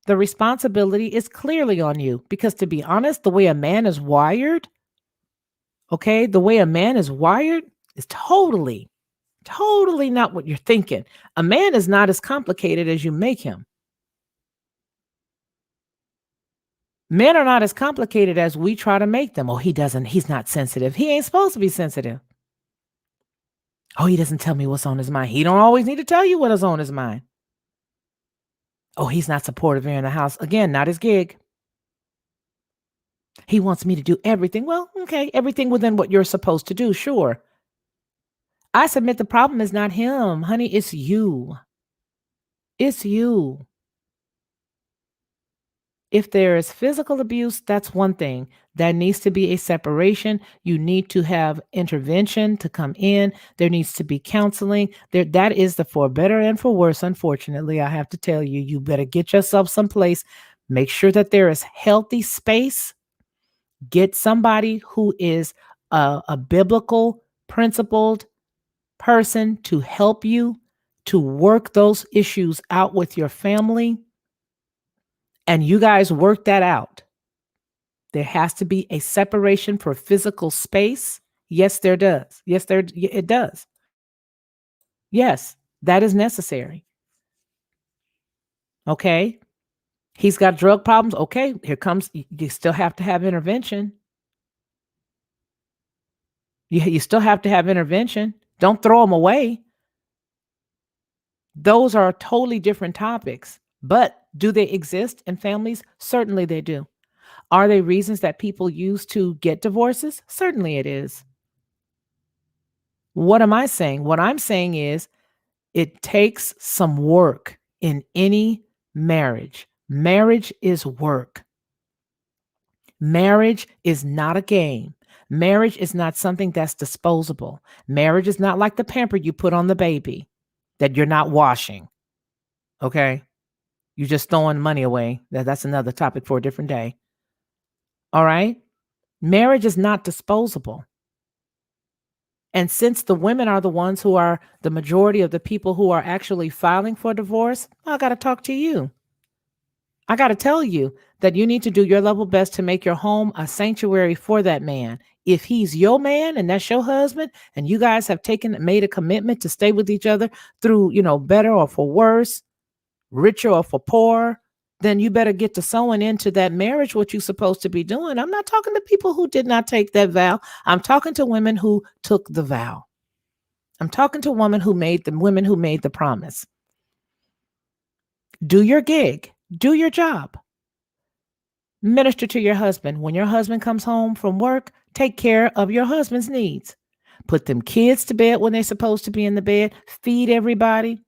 Speaker 1: The responsibility is clearly on you because, to be honest, the way a man is wired, okay, the way a man is wired is totally not what you're thinking. A man is not as complicated as you make him. Men are not as complicated as we try to make them. Oh, he's not sensitive. He ain't supposed to be sensitive. Oh, he doesn't tell me what's on his mind. He don't always need to tell you what is on his mind. Oh, he's not supportive here in the house. Again, not his gig. He wants me to do everything. Well, okay, everything within what you're supposed to do, sure. I submit the problem is not him, honey, it's you. It's you. If there is physical abuse, that's one thing. There needs to be a separation. You need to have intervention to come in. There needs to be counseling. That is the for better and for worse. Unfortunately, I have to tell you, you better get yourself someplace. Make sure that there is healthy space. Get somebody who is a biblical, principled person to help you to work those issues out with your family, and you guys work that out. There has to be a separation for physical space. Yes, there does. It does. Yes, that is necessary. Okay. He's got drug problems. Okay, here comes, you still have to have intervention. You still have to have intervention. Don't throw them away. Those are totally different topics. But do they exist in families? Certainly they do. Are they reasons that people use to get divorces? Certainly it is. What am I saying? What I'm saying is it takes some work in any marriage. Marriage is work. Marriage is not a game. Marriage is not something that's disposable. Marriage is not like the pamper you put on the baby that you're not washing. Okay? You're just throwing money away. That's another topic for a different day. All right? Marriage is not disposable. And since the women are the ones who are the majority of the people who are actually filing for divorce, I got to talk to you. I got to tell you that you need to do your level best to make your home a sanctuary for that man. If he's your man and that's your husband, and you guys have made a commitment to stay with each other through, better or for worse, richer or for poorer, then you better get to sewing into that marriage what you're supposed to be doing. I'm not talking to people who did not take that vow. I'm talking to women who took the vow. I'm talking to women who made the promise. Do your gig. Do your job. Minister to your husband. When your husband comes home from work, take care of your husband's needs. Put them kids to bed when they're supposed to be in the bed. Feed everybody.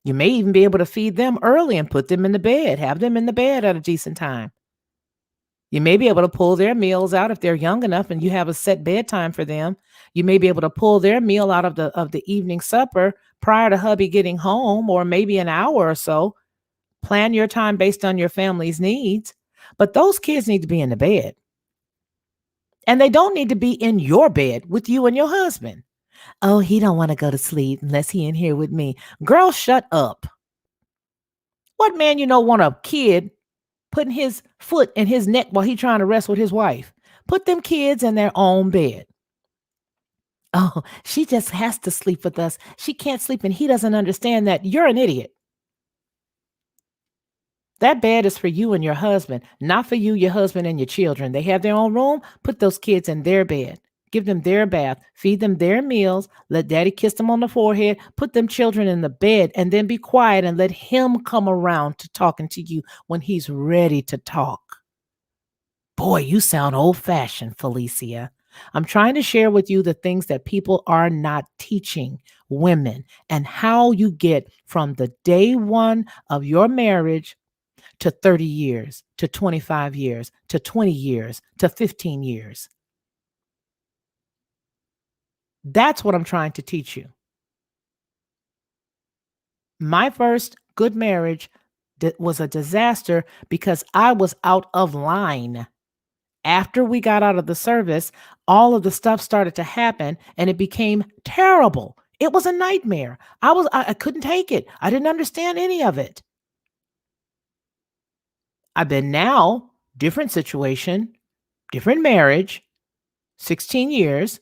Speaker 1: You may even be able to feed them early and put them in the bed. Have them in the bed at a decent time. You may be able to pull their meals out if they're young enough and you have a set bedtime for them. You may be able to pull their meal out of the evening supper prior to hubby getting home, or maybe an hour or so. Plan your time based on your family's needs. But those kids need to be in the bed. And they don't need to be in your bed with you and your husband. Oh, he don't want to go to sleep unless he in here with me. Girl, shut up. What man want a kid putting his foot in his neck while he trying to rest with his wife? Put them kids in their own bed. Oh, she just has to sleep with us. She can't sleep and he doesn't understand that. You're an idiot. That bed is for you and your husband, not for you, your husband, and your children. They have their own room. Put those kids in their bed. Give them their bath. Feed them their meals. Let daddy kiss them on the forehead. Put them children in the bed and then be quiet and let him come around to talking to you when he's ready to talk. Boy, you sound old-fashioned, Felicia. I'm trying to share with you the things that people are not teaching women and how you get from the day one of your marriage to 30 years, to 25 years, to 20 years, to 15 years. That's what I'm trying to teach you. My first good marriage was a disaster because I was out of line After we got out of the service, all of the stuff started to happen and it became terrible. It was a nightmare. I couldn't take it. I didn't understand any of it. I've been now, different situation, different marriage, 16 years.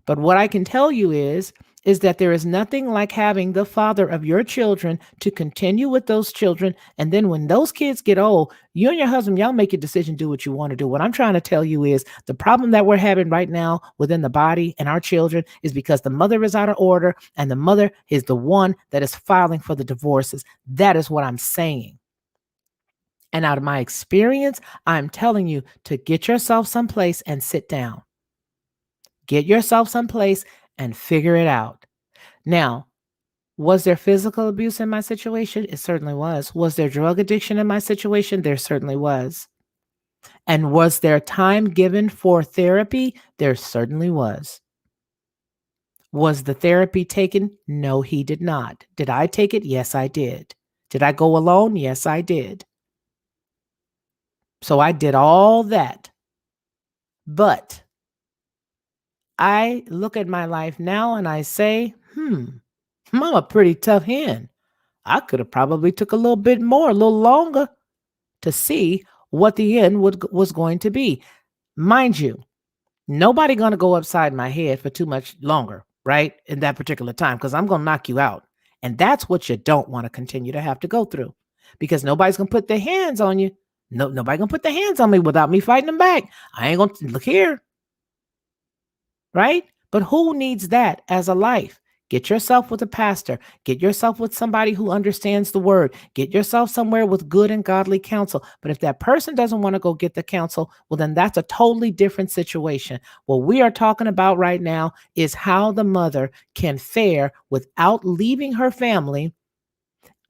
Speaker 1: But what I can tell you is that there is nothing like having the father of your children to continue with those children. And then when those kids get old, you and your husband, y'all make your decision, do what you want to do. What I'm trying to tell you is the problem that we're having right now within the body and our children is because the mother is out of order and the mother is the one that is filing for the divorces. That is what I'm saying. And out of my experience, I'm telling you to get yourself someplace and sit down. Get yourself someplace and figure it out. Now, was there physical abuse in my situation? It certainly was. Was there drug addiction in my situation? There certainly was. And was there time given for therapy? There certainly was. Was the therapy taken? No, he did not. Did I take it? Yes, I did. Did I go alone? Yes, I did. So I did all that. But I look at my life now and I say, I'm a pretty tough hen. I could have probably took a little bit more, a little longer to see what the end was going to be. Mind you, nobody going to go upside my head for too much longer, right? In that particular time, because I'm going to knock you out. And that's what you don't want to continue to have to go through, because nobody's going to put their hands on you. No, nobody going to put their hands on me without me fighting them back. I ain't going to look here. Right? But who needs that as a life? Get yourself with a pastor. Get yourself with somebody who understands the word. Get yourself somewhere with good and godly counsel. But if that person doesn't want to go get the counsel, well, then that's a totally different situation. What we are talking about right now is how the mother can fare without leaving her family,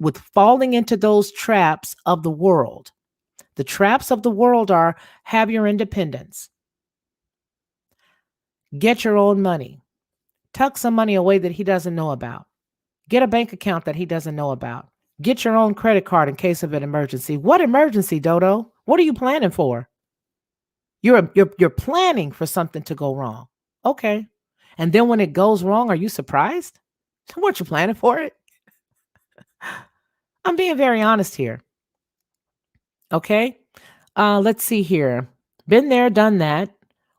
Speaker 1: with falling into those traps of the world. The traps of the world are: have your independence, get your own money, tuck some money away that he doesn't know about, get a bank account that he doesn't know about, get your own credit card in case of an emergency. What emergency, Dodo? What are you planning for? You're planning for something to go wrong. Okay. And then when it goes wrong, are you surprised? Weren't you planning for it? I'm being very honest here. Okay. Let's see here. Been there, done that.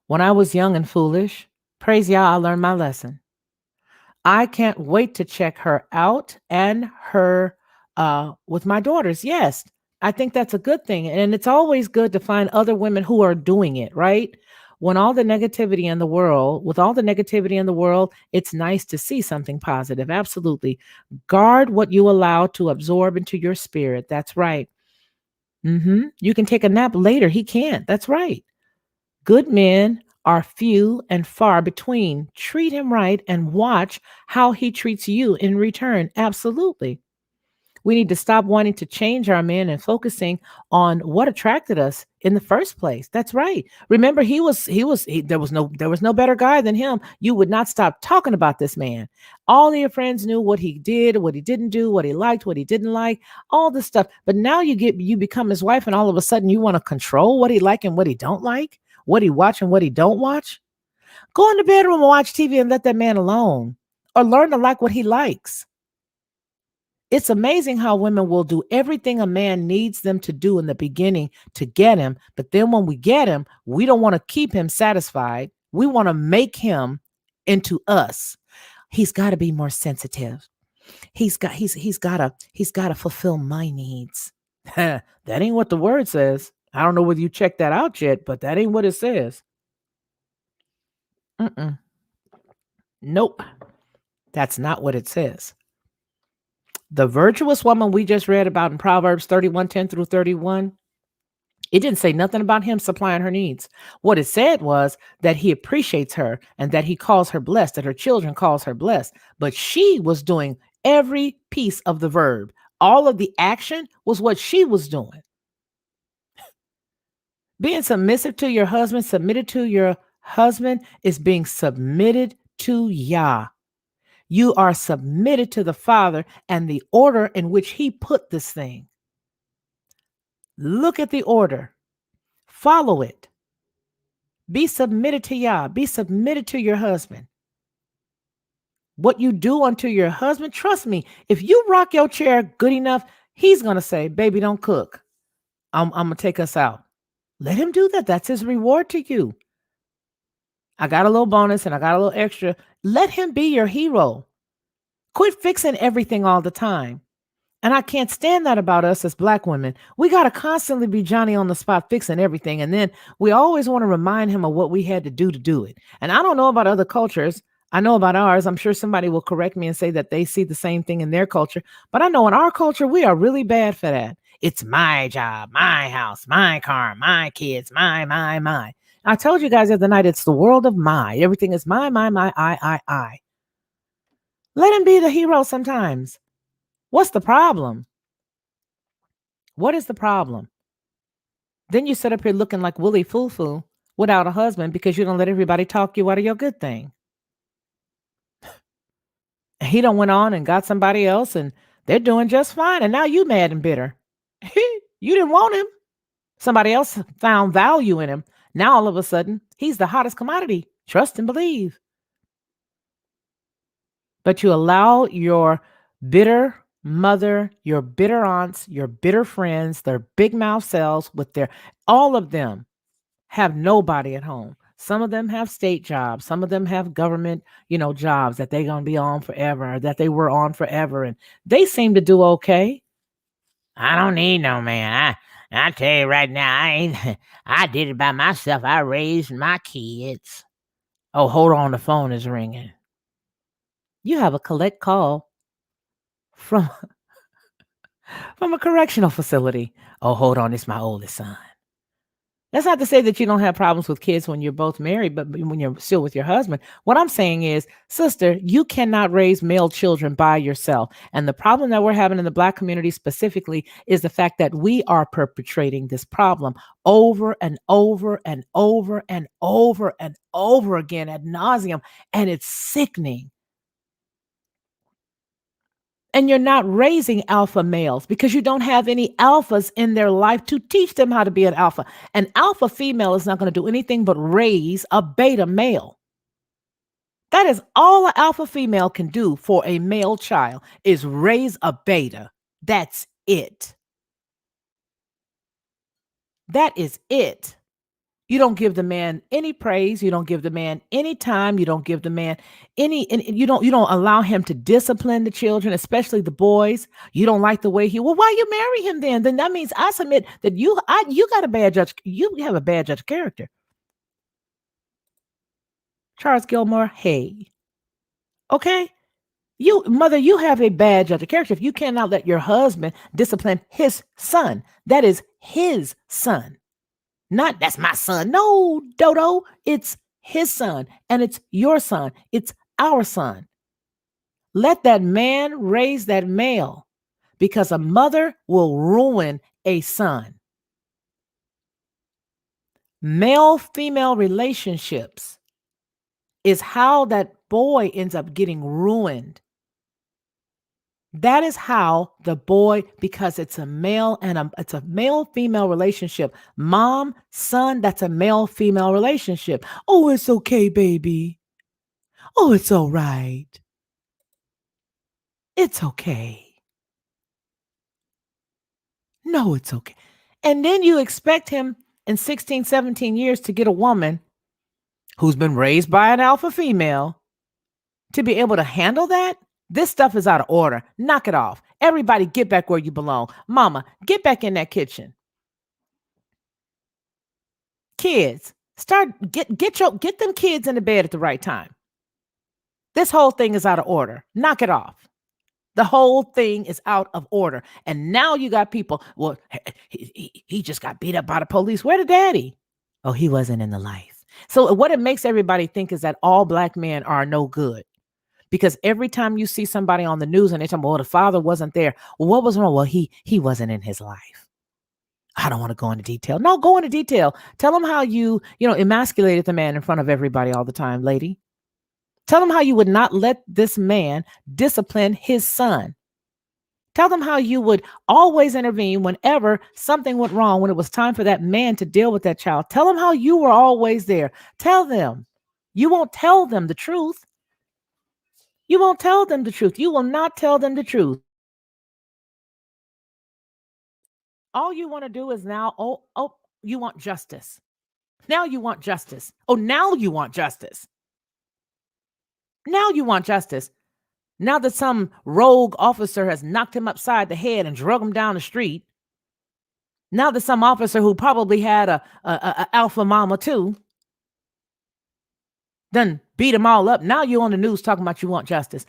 Speaker 1: When I was young and foolish, praise Yah, I learned my lesson. I can't wait to check her out and her with my daughters. Yes, I think that's a good thing. And it's always good to find other women who are doing it, right? When all the negativity in the world, with all the negativity in the world, it's nice to see something positive. Absolutely. Guard what you allow to absorb into your spirit. That's right. You can take a nap later. He can't. That's right. Good men are few and far between. Treat him right and watch how he treats you in return. Absolutely. We need to stop wanting to change our men and focusing on what attracted us in the first place. That's right. Remember, there was no better guy than him. You would not stop talking about this man. All of your friends knew what he did, what he didn't do, what he liked, what he didn't like, all this stuff. But now you become his wife, and all of a sudden you want to control what he like and what he don't like, what he watch and what he don't watch. Go in the bedroom and watch TV and let that man alone, or learn to like what he likes. It's amazing how women will do everything a man needs them to do in the beginning to get him. But then when we get him, we don't want to keep him satisfied. We want to make him into us. He's got to be more sensitive. He's got to fulfill my needs. That ain't what the word says. I don't know whether you checked that out yet, but that ain't what it says. Nope. That's not what it says. The virtuous woman we just read about in Proverbs 31:10 through 31, it didn't say nothing about him supplying her needs. What it said was that he appreciates her and that he calls her blessed, that her children calls her blessed. But she was doing every piece of the verb. All of the action was what she was doing. Being submissive to your husband, submitted to your husband, is being submitted to Yah. You are submitted to the Father and the order in which he put this thing. Look at the order. Follow it. Be submitted to Yah. Be submitted to your husband. What you do unto your husband, trust me, if you rock your chair good enough, he's going to say, baby, don't cook. I'm going to take us out. Let him do that. That's his reward to you. I got a little bonus and I got a little extra. Let him be your hero. Quit fixing everything all the time. And I can't stand that about us as Black women. We got to constantly be Johnny on the spot fixing everything. And then we always want to remind him of what we had to do it. And I don't know about other cultures. I know about ours. I'm sure somebody will correct me and say that they see the same thing in their culture. But I know in our culture, we are really bad for that. It's my job, my house, my car, my kids, my. I told you guys the other night, it's the world of my. Everything is my, I. Let him be the hero sometimes. What's the problem? What is the problem? Then you sit up here looking like Willie Foo without a husband because you don't let everybody talk you out of your good thing. He done went on and got somebody else and they're doing just fine. And now you mad and bitter. You didn't want him. Somebody else found value in him. Now all of a sudden, he's the hottest commodity. Trust and believe. But you allow your bitter mother, your bitter aunts, your bitter friends, their big mouth selves with their, all of them have nobody at home. Some of them have state jobs. Some of them have government, jobs that they're going to be on forever, that they were on forever. And they seem to do okay. I don't need no man. I tell you right now, I did it by myself. I raised my kids. Oh, hold on. The phone is ringing. You have a collect call from a correctional facility. Oh, hold on. It's my oldest son. That's not to say that you don't have problems with kids when you're both married, but when you're still with your husband. What I'm saying is, sister, you cannot raise male children by yourself. And the problem that we're having in the Black community specifically is the fact that we are perpetrating this problem over and over and over and over and over again ad nauseum. And it's sickening. And you're not raising alpha males because you don't have any alphas in their life to teach them how to be an alpha. An alpha female is not going to do anything but raise a beta male. That is all an alpha female can do for a male child is raise a beta. That's it. That is it. You don't give the man any praise. You don't give the man any time. You don't give the man you don't allow him to discipline the children, especially the boys. You don't like the way well, why you marry him then? Then that means I submit that you got a bad judge. You have a bad judge of character. Charles Gilmore, hey. Okay? You have a bad judge of character if you cannot let your husband discipline his son. That is his son. Not that's my son. No, Dodo, it's his son and it's your son. It's our son. Let that man raise that male because a mother will ruin a son. Male-female relationships is how that boy ends up getting ruined. That is how the boy, because it's a male and it's a male-female relationship. Mom, son, that's a male-female relationship. Oh, it's okay, baby. Oh, it's all right. It's okay. No, it's okay. And then you expect him in 16, 17 years to get a woman who's been raised by an alpha female to be able to handle that? This stuff is out of order. Knock it off. Everybody get back where you belong. Mama, get back in that kitchen. Kids, get them kids in the bed at the right time. This whole thing is out of order. Knock it off. The whole thing is out of order. And now you got people, well, he just got beat up by the police. Where the daddy? Oh, he wasn't in the life. So what it makes everybody think is that all Black men are no good. Because every time you see somebody on the news and they tell me, well, the father wasn't there. Well, what was wrong? Well, he wasn't in his life. I don't want to go into detail. No, go into detail. Tell him how you emasculated the man in front of everybody all the time, lady. Tell him how you would not let this man discipline his son. Tell them how you would always intervene whenever something went wrong, when it was time for that man to deal with that child. Tell them how you were always there. Tell them. You won't tell them the truth. You won't tell them the truth. You will not tell them the truth. All you want to do is now, you want justice. Now you want justice. Oh, now you want justice. Now you want justice. Now that some rogue officer has knocked him upside the head and drug him down the street. Now that some officer who probably had a alpha mama too, done beat them all up. Now you're on the news talking about you want justice.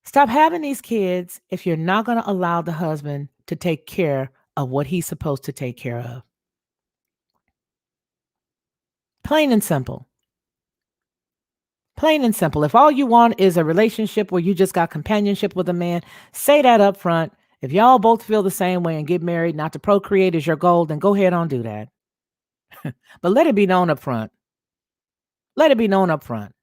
Speaker 1: Stop having these kids if you're not going to allow the husband to take care of what he's supposed to take care of. Plain and simple. Plain and simple. If all you want is a relationship where you just got companionship with a man, say that up front. If y'all both feel the same way and get married, not to procreate is your goal, then go ahead on do that. But let it be known up front. Let it be known up front.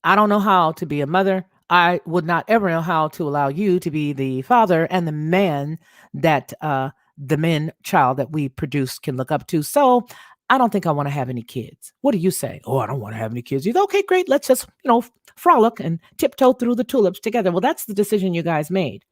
Speaker 1: I don't know how to be a mother. I would not ever know how to allow you to be the father and the man that the men child that we produce can look up to. So I don't think I want to have any kids. What do you say? Oh, I don't want to have any kids either. Okay, great. Let's just, frolic and tiptoe through the tulips together. Well, that's the decision you guys made.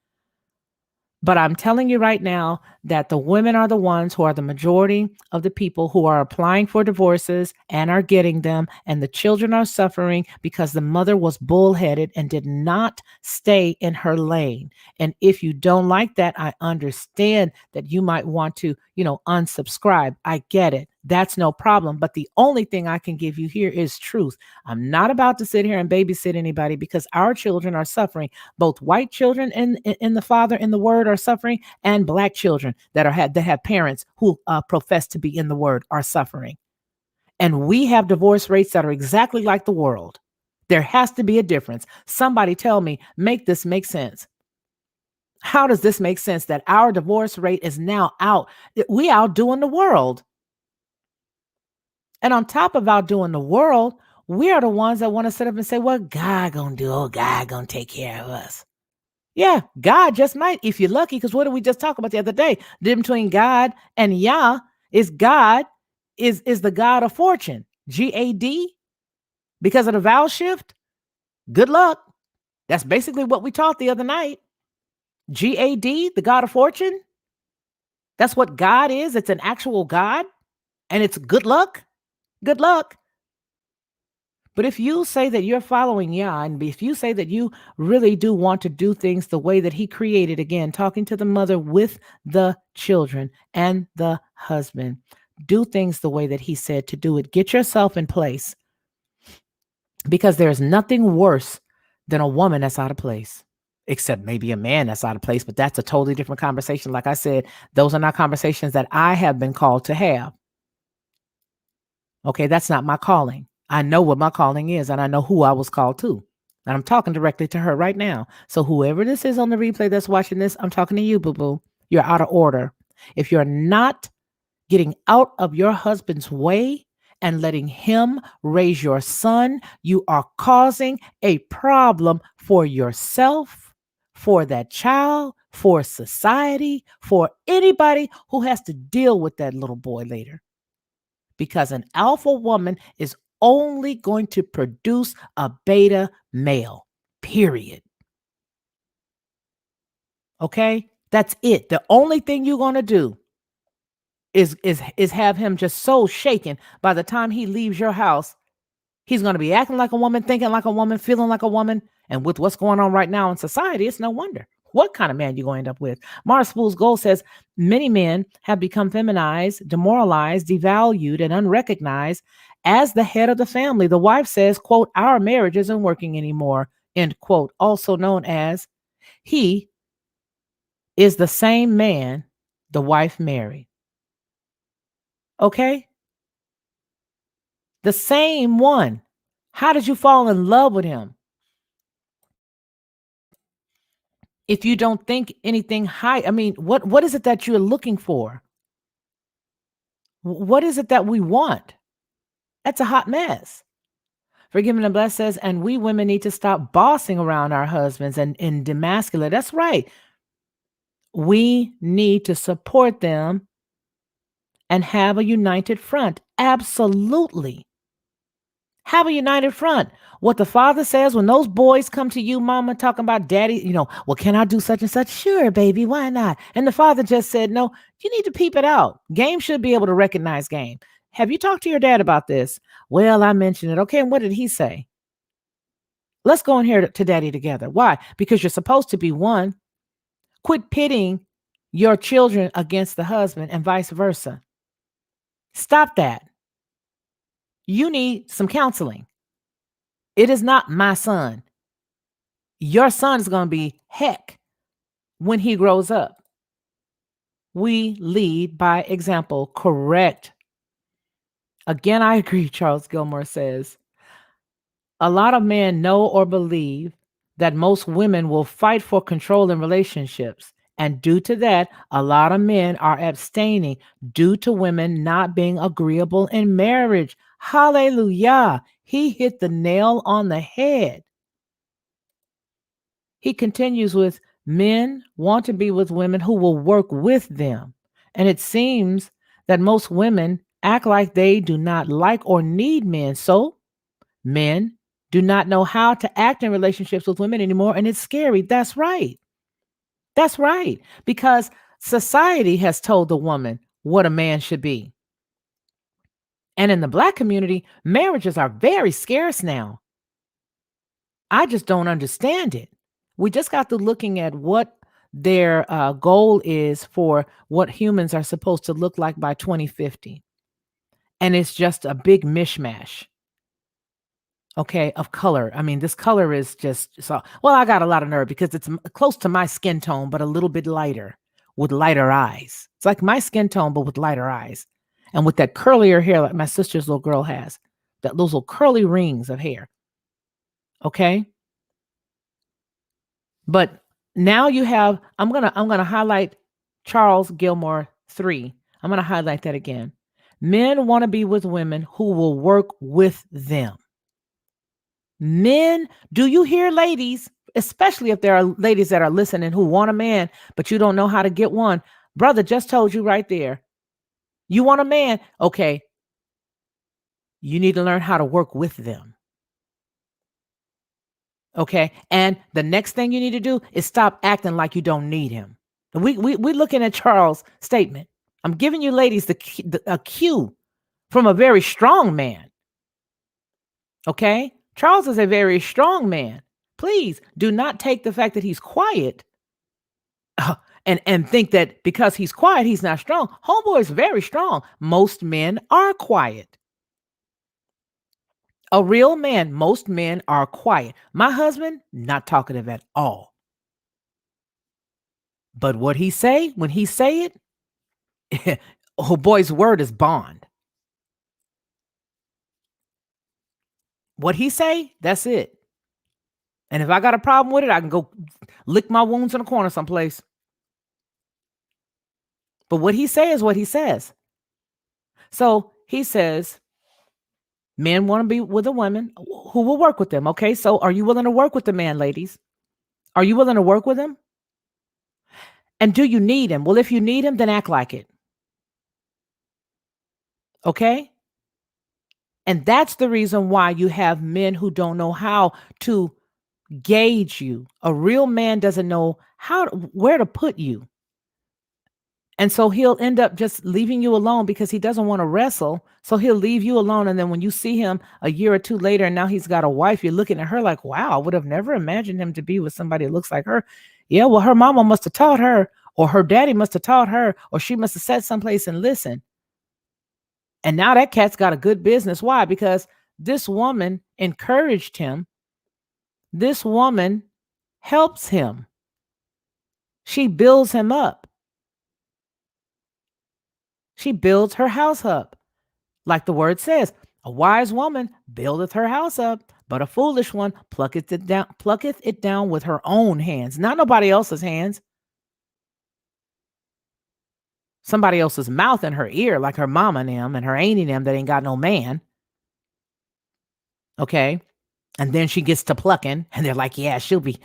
Speaker 1: But I'm telling you right now that the women are the ones who are the majority of the people who are applying for divorces and are getting them. And the children are suffering because the mother was bullheaded and did not stay in her lane. And if you don't like that, I understand that you might want to, unsubscribe. I get it. That's no problem. But the only thing I can give you here is truth. I'm not about to sit here and babysit anybody because our children are suffering. Both white children in the father in the word are suffering, and black children that have parents who profess to be in the word are suffering. And we have divorce rates that are exactly like the world. There has to be a difference. Somebody tell me, make this make sense. How does this make sense that our divorce rate is now we outdoing the world? And on top of outdoing the world, we are the ones that want to sit up and say, what God gonna do? Oh, God gonna take care of us. Yeah, God just might, if you're lucky, because what did we just talk about the other day? The difference between God and Yah is God is the God of fortune. G-A-D, because of the vowel shift. Good luck. That's basically what we taught the other night. G-A-D, the God of fortune. That's what God is. It's an actual God. And it's good luck. Good luck. But if you say that you're following Yah, and if you say that you really do want to do things the way that he created, again, talking to the mother with the children and the husband, do things the way that he said to do it. Get yourself in place, because there's nothing worse than a woman that's out of place, except maybe a man that's out of place. But that's a totally different conversation. Like I said, those are not conversations that I have been called to have. Okay, that's not my calling. I know what my calling is, and I know who I was called to. And I'm talking directly to her right now. So whoever this is on the replay that's watching this, I'm talking to you, boo-boo. You're out of order. If you're not getting out of your husband's way and letting him raise your son, you are causing a problem for yourself, for that child, for society, for anybody who has to deal with that little boy later. Because an alpha woman is only going to produce a beta male, period. Okay? That's it. The only thing you're going to do is have him just so shaken by the time he leaves your house. He's going to be acting like a woman, thinking like a woman, feeling like a woman. And with what's going on right now in society, it's no wonder what kind of man you're going to end up with. Mars Fool's Gold says many men have become feminized, demoralized, devalued, and unrecognized as the head of the family. The wife says, quote, our marriage isn't working anymore, end quote. Also known as, he is the same man the wife married. Okay? The same one. How did you fall in love with him? If you don't think anything high, I mean, what is it that you're looking for? What is it that we want? That's a hot mess. Forgiven and Blessed says, and we women need to stop bossing around our husbands and demasculate. That's right. We need to support them and have a united front. Absolutely. Have a united front. What the father says when those boys come to you, mama, talking about daddy, well, can I do such and such? Sure, baby, why not? And the father just said, no, you need to peep it out. Game should be able to recognize game. Have you talked to your dad about this? Well, I mentioned it. Okay, and what did he say? Let's go in here to daddy together. Why? Because you're supposed to be one. Quit pitting your children against the husband and vice versa. Stop that. You need some counseling. It is not my son. Your son is going to be heck when he grows up. We lead by example. Correct. Again, I agree, Charles Gilmore says. A lot of men know or believe that most women will fight for control in relationships. And due to that, a lot of men are abstaining due to women not being agreeable in marriage. Hallelujah. He hit the nail on the head. He continues with men want to be with women who will work with them. And it seems that most women act like they do not like or need men. So men do not know how to act in relationships with women anymore. And it's scary. That's right. That's right. Because society has told the woman what a man should be. And in the Black community, marriages are very scarce now. I just don't understand it. We just got to looking at what their goal is for what humans are supposed to look like by 2050. And it's just a big mishmash, okay, of color. I mean, this color is just so, well, I got a lot of nerve because it's close to my skin tone, but a little bit lighter with lighter eyes. It's like my skin tone, but with lighter eyes. And with that curlier hair, like my sister's little girl has, those little curly rings of hair. Okay. But now you have, I'm gonna highlight Charles Gilmore 3. I'm gonna highlight that again. Men want to be with women who will work with them. Men, do you hear, ladies? Especially if there are ladies that are listening who want a man, but you don't know how to get one. Brother just told you right there. You want a man? Okay. You need to learn how to work with them. Okay. And the next thing you need to do is stop acting like you don't need him. We're looking at Charles' statement. I'm giving you ladies a cue from a very strong man. Okay. Charles is a very strong man. Please do not take the fact that he's quiet and think that because he's quiet, he's not strong. Homeboy is very strong. Most men are quiet. A real man, most men are quiet. My husband, not talkative at all. But what he say, when he say it, oh boy's word is bond. What he say, that's it. And if I got a problem with it, I can go lick my wounds in a corner someplace. But what he say is what he says. So he says, men want to be with a woman who will work with them. Okay, so are you willing to work with the man, ladies? Are you willing to work with him? And do you need him? Well, if you need him, then act like it. Okay? And that's the reason why you have men who don't know how to gauge you. A real man doesn't know where to put you. And so he'll end up just leaving you alone because he doesn't want to wrestle. So he'll leave you alone. And then when you see him a year or two later and now he's got a wife, you're looking at her like, wow, I would have never imagined him to be with somebody that looks like her. Yeah, well, her mama must have taught her, or her daddy must have taught her, or she must have sat someplace and listened. And now that cat's got a good business. Why? Because this woman encouraged him. This woman helps him. She builds him up. She builds her house up. Like the word says, a wise woman buildeth her house up, but a foolish one plucketh it down with her own hands, not nobody else's hands. Somebody else's mouth in her ear, like her mama and them and her auntie and them that ain't got no man. Okay. And then she gets to plucking and they're like, yeah, she'll be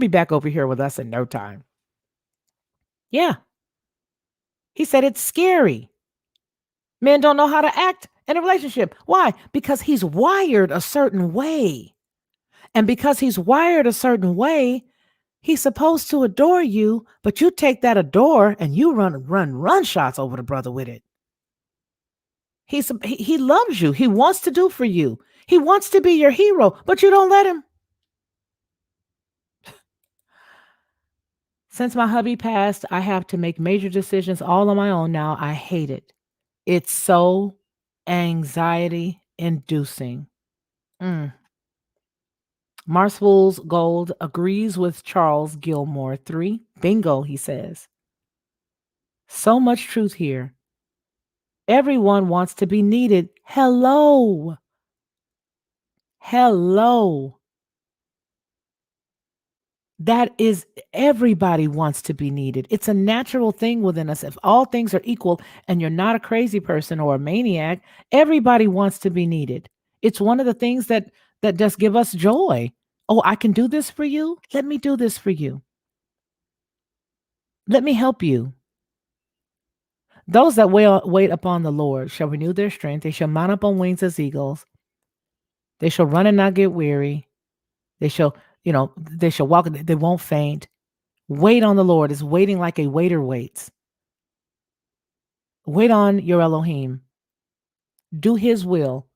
Speaker 1: back over here with us in no time. Yeah, he said it's scary. Men don't know how to act in a relationship. Why? Because he's wired a certain way. And because he's wired a certain way, he's supposed to adore you, but you take that adore and you run shots over the brother with it. He loves you. He wants to do for you. He wants to be your hero, but you don't let him. Since my hubby passed, I have to make major decisions all on my own now. I hate it. It's so anxiety inducing. Mm. Marsfools Gold agrees with Charles Gilmore. 3. Bingo, he says. So much truth here. Everyone wants to be needed. Hello. Hello. That is, everybody wants to be needed. It's a natural thing within us. If all things are equal and you're not a crazy person or a maniac, everybody wants to be needed. It's one of the things that does give us joy. Oh, I can do this for you. Let me do this for you. Let me help you. Those that wait upon the Lord shall renew their strength. They shall mount up on wings as eagles. They shall run and not get weary. They shall, they shall walk. They won't faint. Wait on the Lord is waiting like a waiter waits. Wait on your Elohim. Do his will.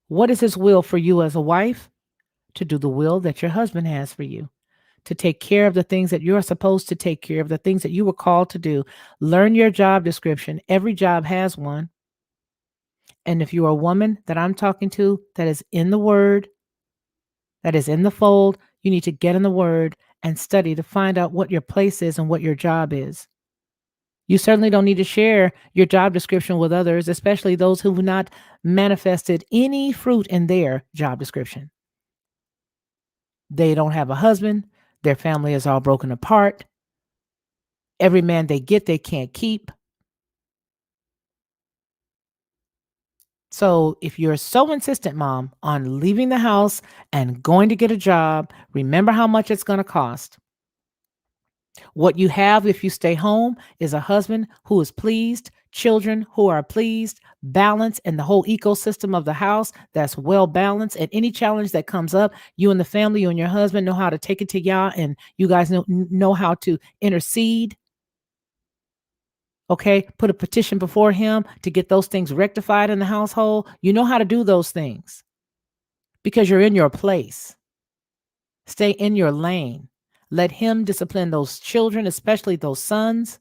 Speaker 1: What is his will for you as a wife? To do the will that your husband has for you. To take care of the things that you're supposed to take care of, the things that you were called to do. Learn your job description. Every job has one. And if you're a woman that I'm talking to that is in the word, that is in the fold, you need to get in the word and study to find out what your place is and what your job is. You certainly don't need to share your job description with others, especially those who have not manifested any fruit in their job description. They don't have a husband. Their family is all broken apart. Every man they get, they can't keep. So if you're so insistent, mom, on leaving the house and going to get a job, remember how much it's going to cost. What you have if you stay home is a husband who is pleased, children who are pleased, balance, and the whole ecosystem of the house that's well balanced. And any challenge that comes up, you and the family, you and your husband know how to take it to Yah, and you guys know how to intercede. Okay, put a petition before him to get those things rectified in the household. You know how to do those things because you're in your place. Stay in your lane. Let him discipline those children, especially those sons.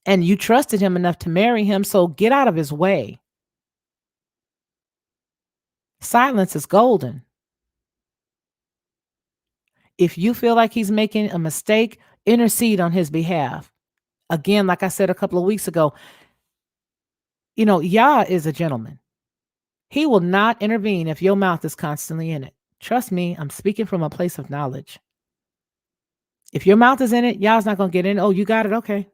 Speaker 1: And you trusted him enough to marry him, so get out of his way. Silence is golden. If you feel like he's making a mistake, intercede on his behalf. Again, like I said a couple of weeks ago, Yah is a gentleman. He will not intervene if your mouth is constantly in it. Trust me, I'm speaking from a place of knowledge. If your mouth is in it, Yah's not going to get in. Oh, you got it? Okay.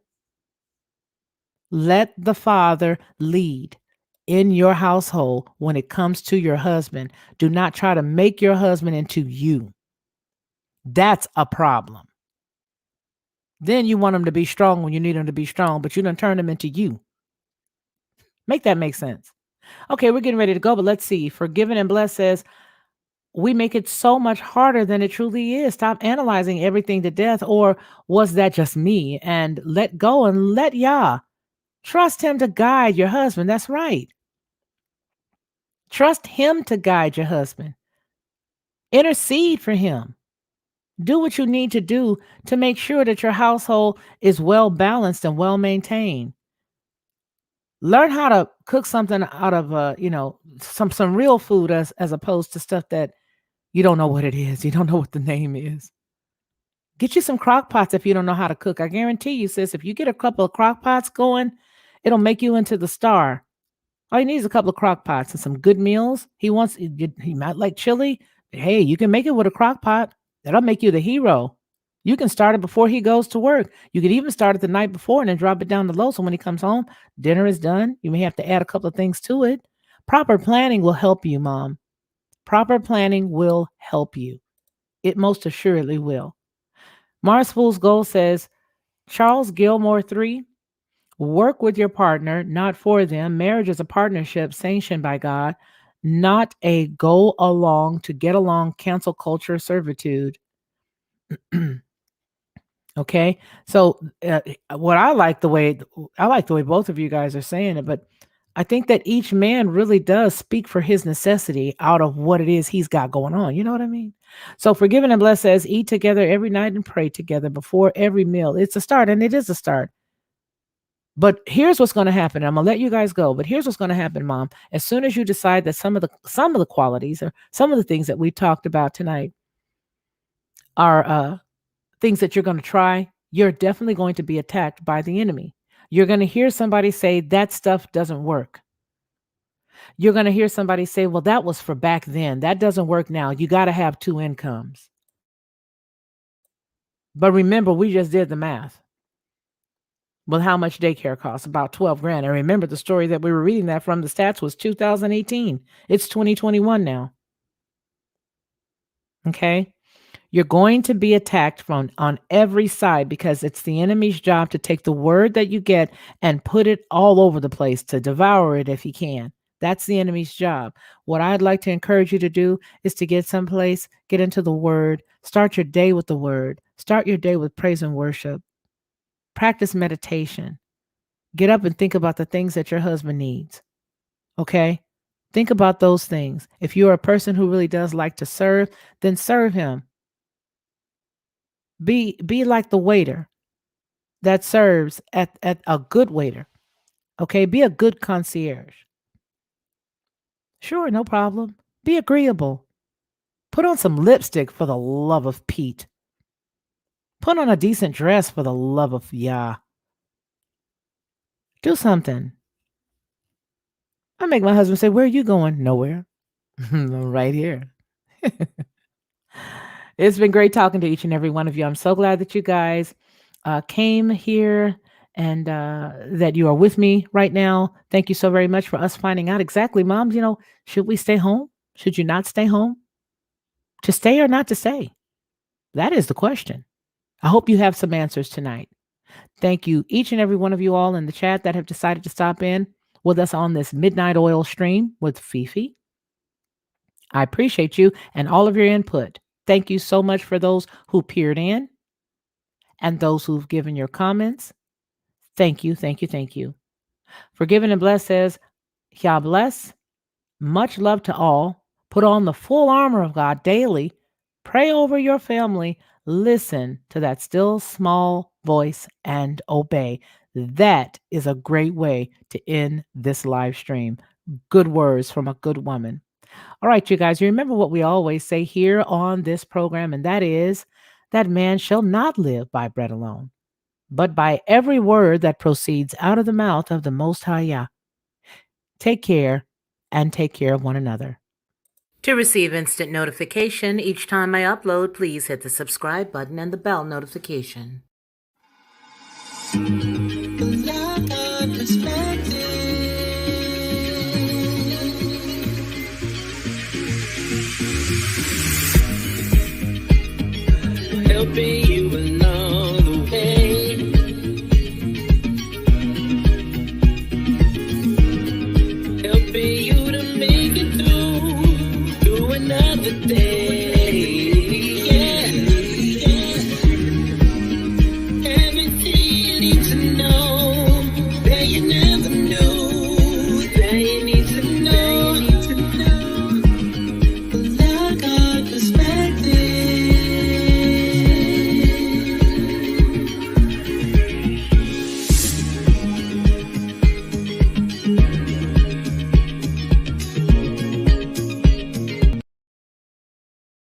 Speaker 1: Let the Father lead in your household when it comes to your husband. Do not try to make your husband into you. That's a problem. Then you want him to be strong when you need him to be strong, but you don't turn him into you. Make that make sense. Okay, we're getting ready to go, but let's see. Forgiven and Blessed says, we make it so much harder than it truly is. Stop analyzing everything to death, or was that just me? And let go and let Yah. Trust him to guide your husband. That's right. Trust him to guide your husband. Intercede for him. Do what you need to do to make sure that your household is well balanced and well maintained. Learn how to cook something out of some real food as opposed to stuff that you don't know what it is. You don't know what the name is. Get you some crock pots if you don't know how to cook. I guarantee you, sis, if you get a couple of crock pots going, it'll make you into the star. All you need is a couple of crock pots and some good meals. He might like chili. Hey, you can make it with a crock pot. That'll make you the hero. You can start it before he goes to work. You could even start it the night before and then drop it down the low. So when he comes home, dinner is done. You may have to add a couple of things to it. Proper planning will help you, mom. Proper planning will help you. It most assuredly will. Mars Fool's Goal says, Charles Gilmore 3. Work with your partner, not for them. Marriage is a partnership sanctioned by God, not a go along to get along cancel culture servitude. Okay. So what I like the way both of you guys are saying it, but I think that each man really does speak for his necessity out of what it is he's got going on. You know what I mean? So Forgiven and Blessed says, eat together every night and pray together before every meal. It's a start, and it is a start. But here's what's going to happen. I'm going to let you guys go, but here's what's going to happen, Mom. As soon as you decide that some of the qualities or some of the things that we talked about tonight are things that you're going to try, you're definitely going to be attacked by the enemy. You're going to hear somebody say that stuff doesn't work. You're going to hear somebody say, well, that was for back then. That doesn't work now. You got to have 2 incomes. But remember, we just did the math. Well, how much daycare costs? About 12 grand. And remember, the story that we were reading that from the stats was 2018. It's 2021 now. Okay. You're going to be attacked on every side because it's the enemy's job to take the word that you get and put it all over the place, to devour it if he can. That's the enemy's job. What I'd like to encourage you to do is to get someplace, get into the word, start your day with the word, start your day with praise and worship, practice meditation, get up and think about the things that your husband needs. Okay? Think about those things. If you're a person who really does like to serve, then serve him. Be like the waiter that serves at a good waiter. Okay? Be a good concierge. Sure, no problem. Be agreeable. Put on some lipstick for the love of Pete. Put on a decent dress for the love of Yah. Do something. I make my husband say, where are you going? Nowhere. I'm right here. It's been great talking to each and every one of you. I'm so glad that you guys came here and that you are with me right now. Thank you so very much for us finding out exactly, Moms, should we stay home? Should you not stay home? To stay or not to stay? That is the question. I hope you have some answers tonight. Thank you, each and every one of you all in the chat that have decided to stop in with us on this Midnight Oil stream with Fefe. I appreciate you and all of your input. Thank you so much for those who peered in and those who've given your comments. Thank you, thank you, thank you. Forgiven and Blessed says, Yah bless. Much love to all. Put on the full armor of God daily. Pray over your family. Listen to that still small voice and obey. That is a great way to end this live stream. Good words from a good woman. All right, you guys, you remember what we always say here on this program, and that is that man shall not live by bread alone, but by every word that proceeds out of the mouth of the Most High Yah. Take care and take care of one another. To receive instant notification each time I upload, please hit the subscribe button and the bell notification.
Speaker 2: Helping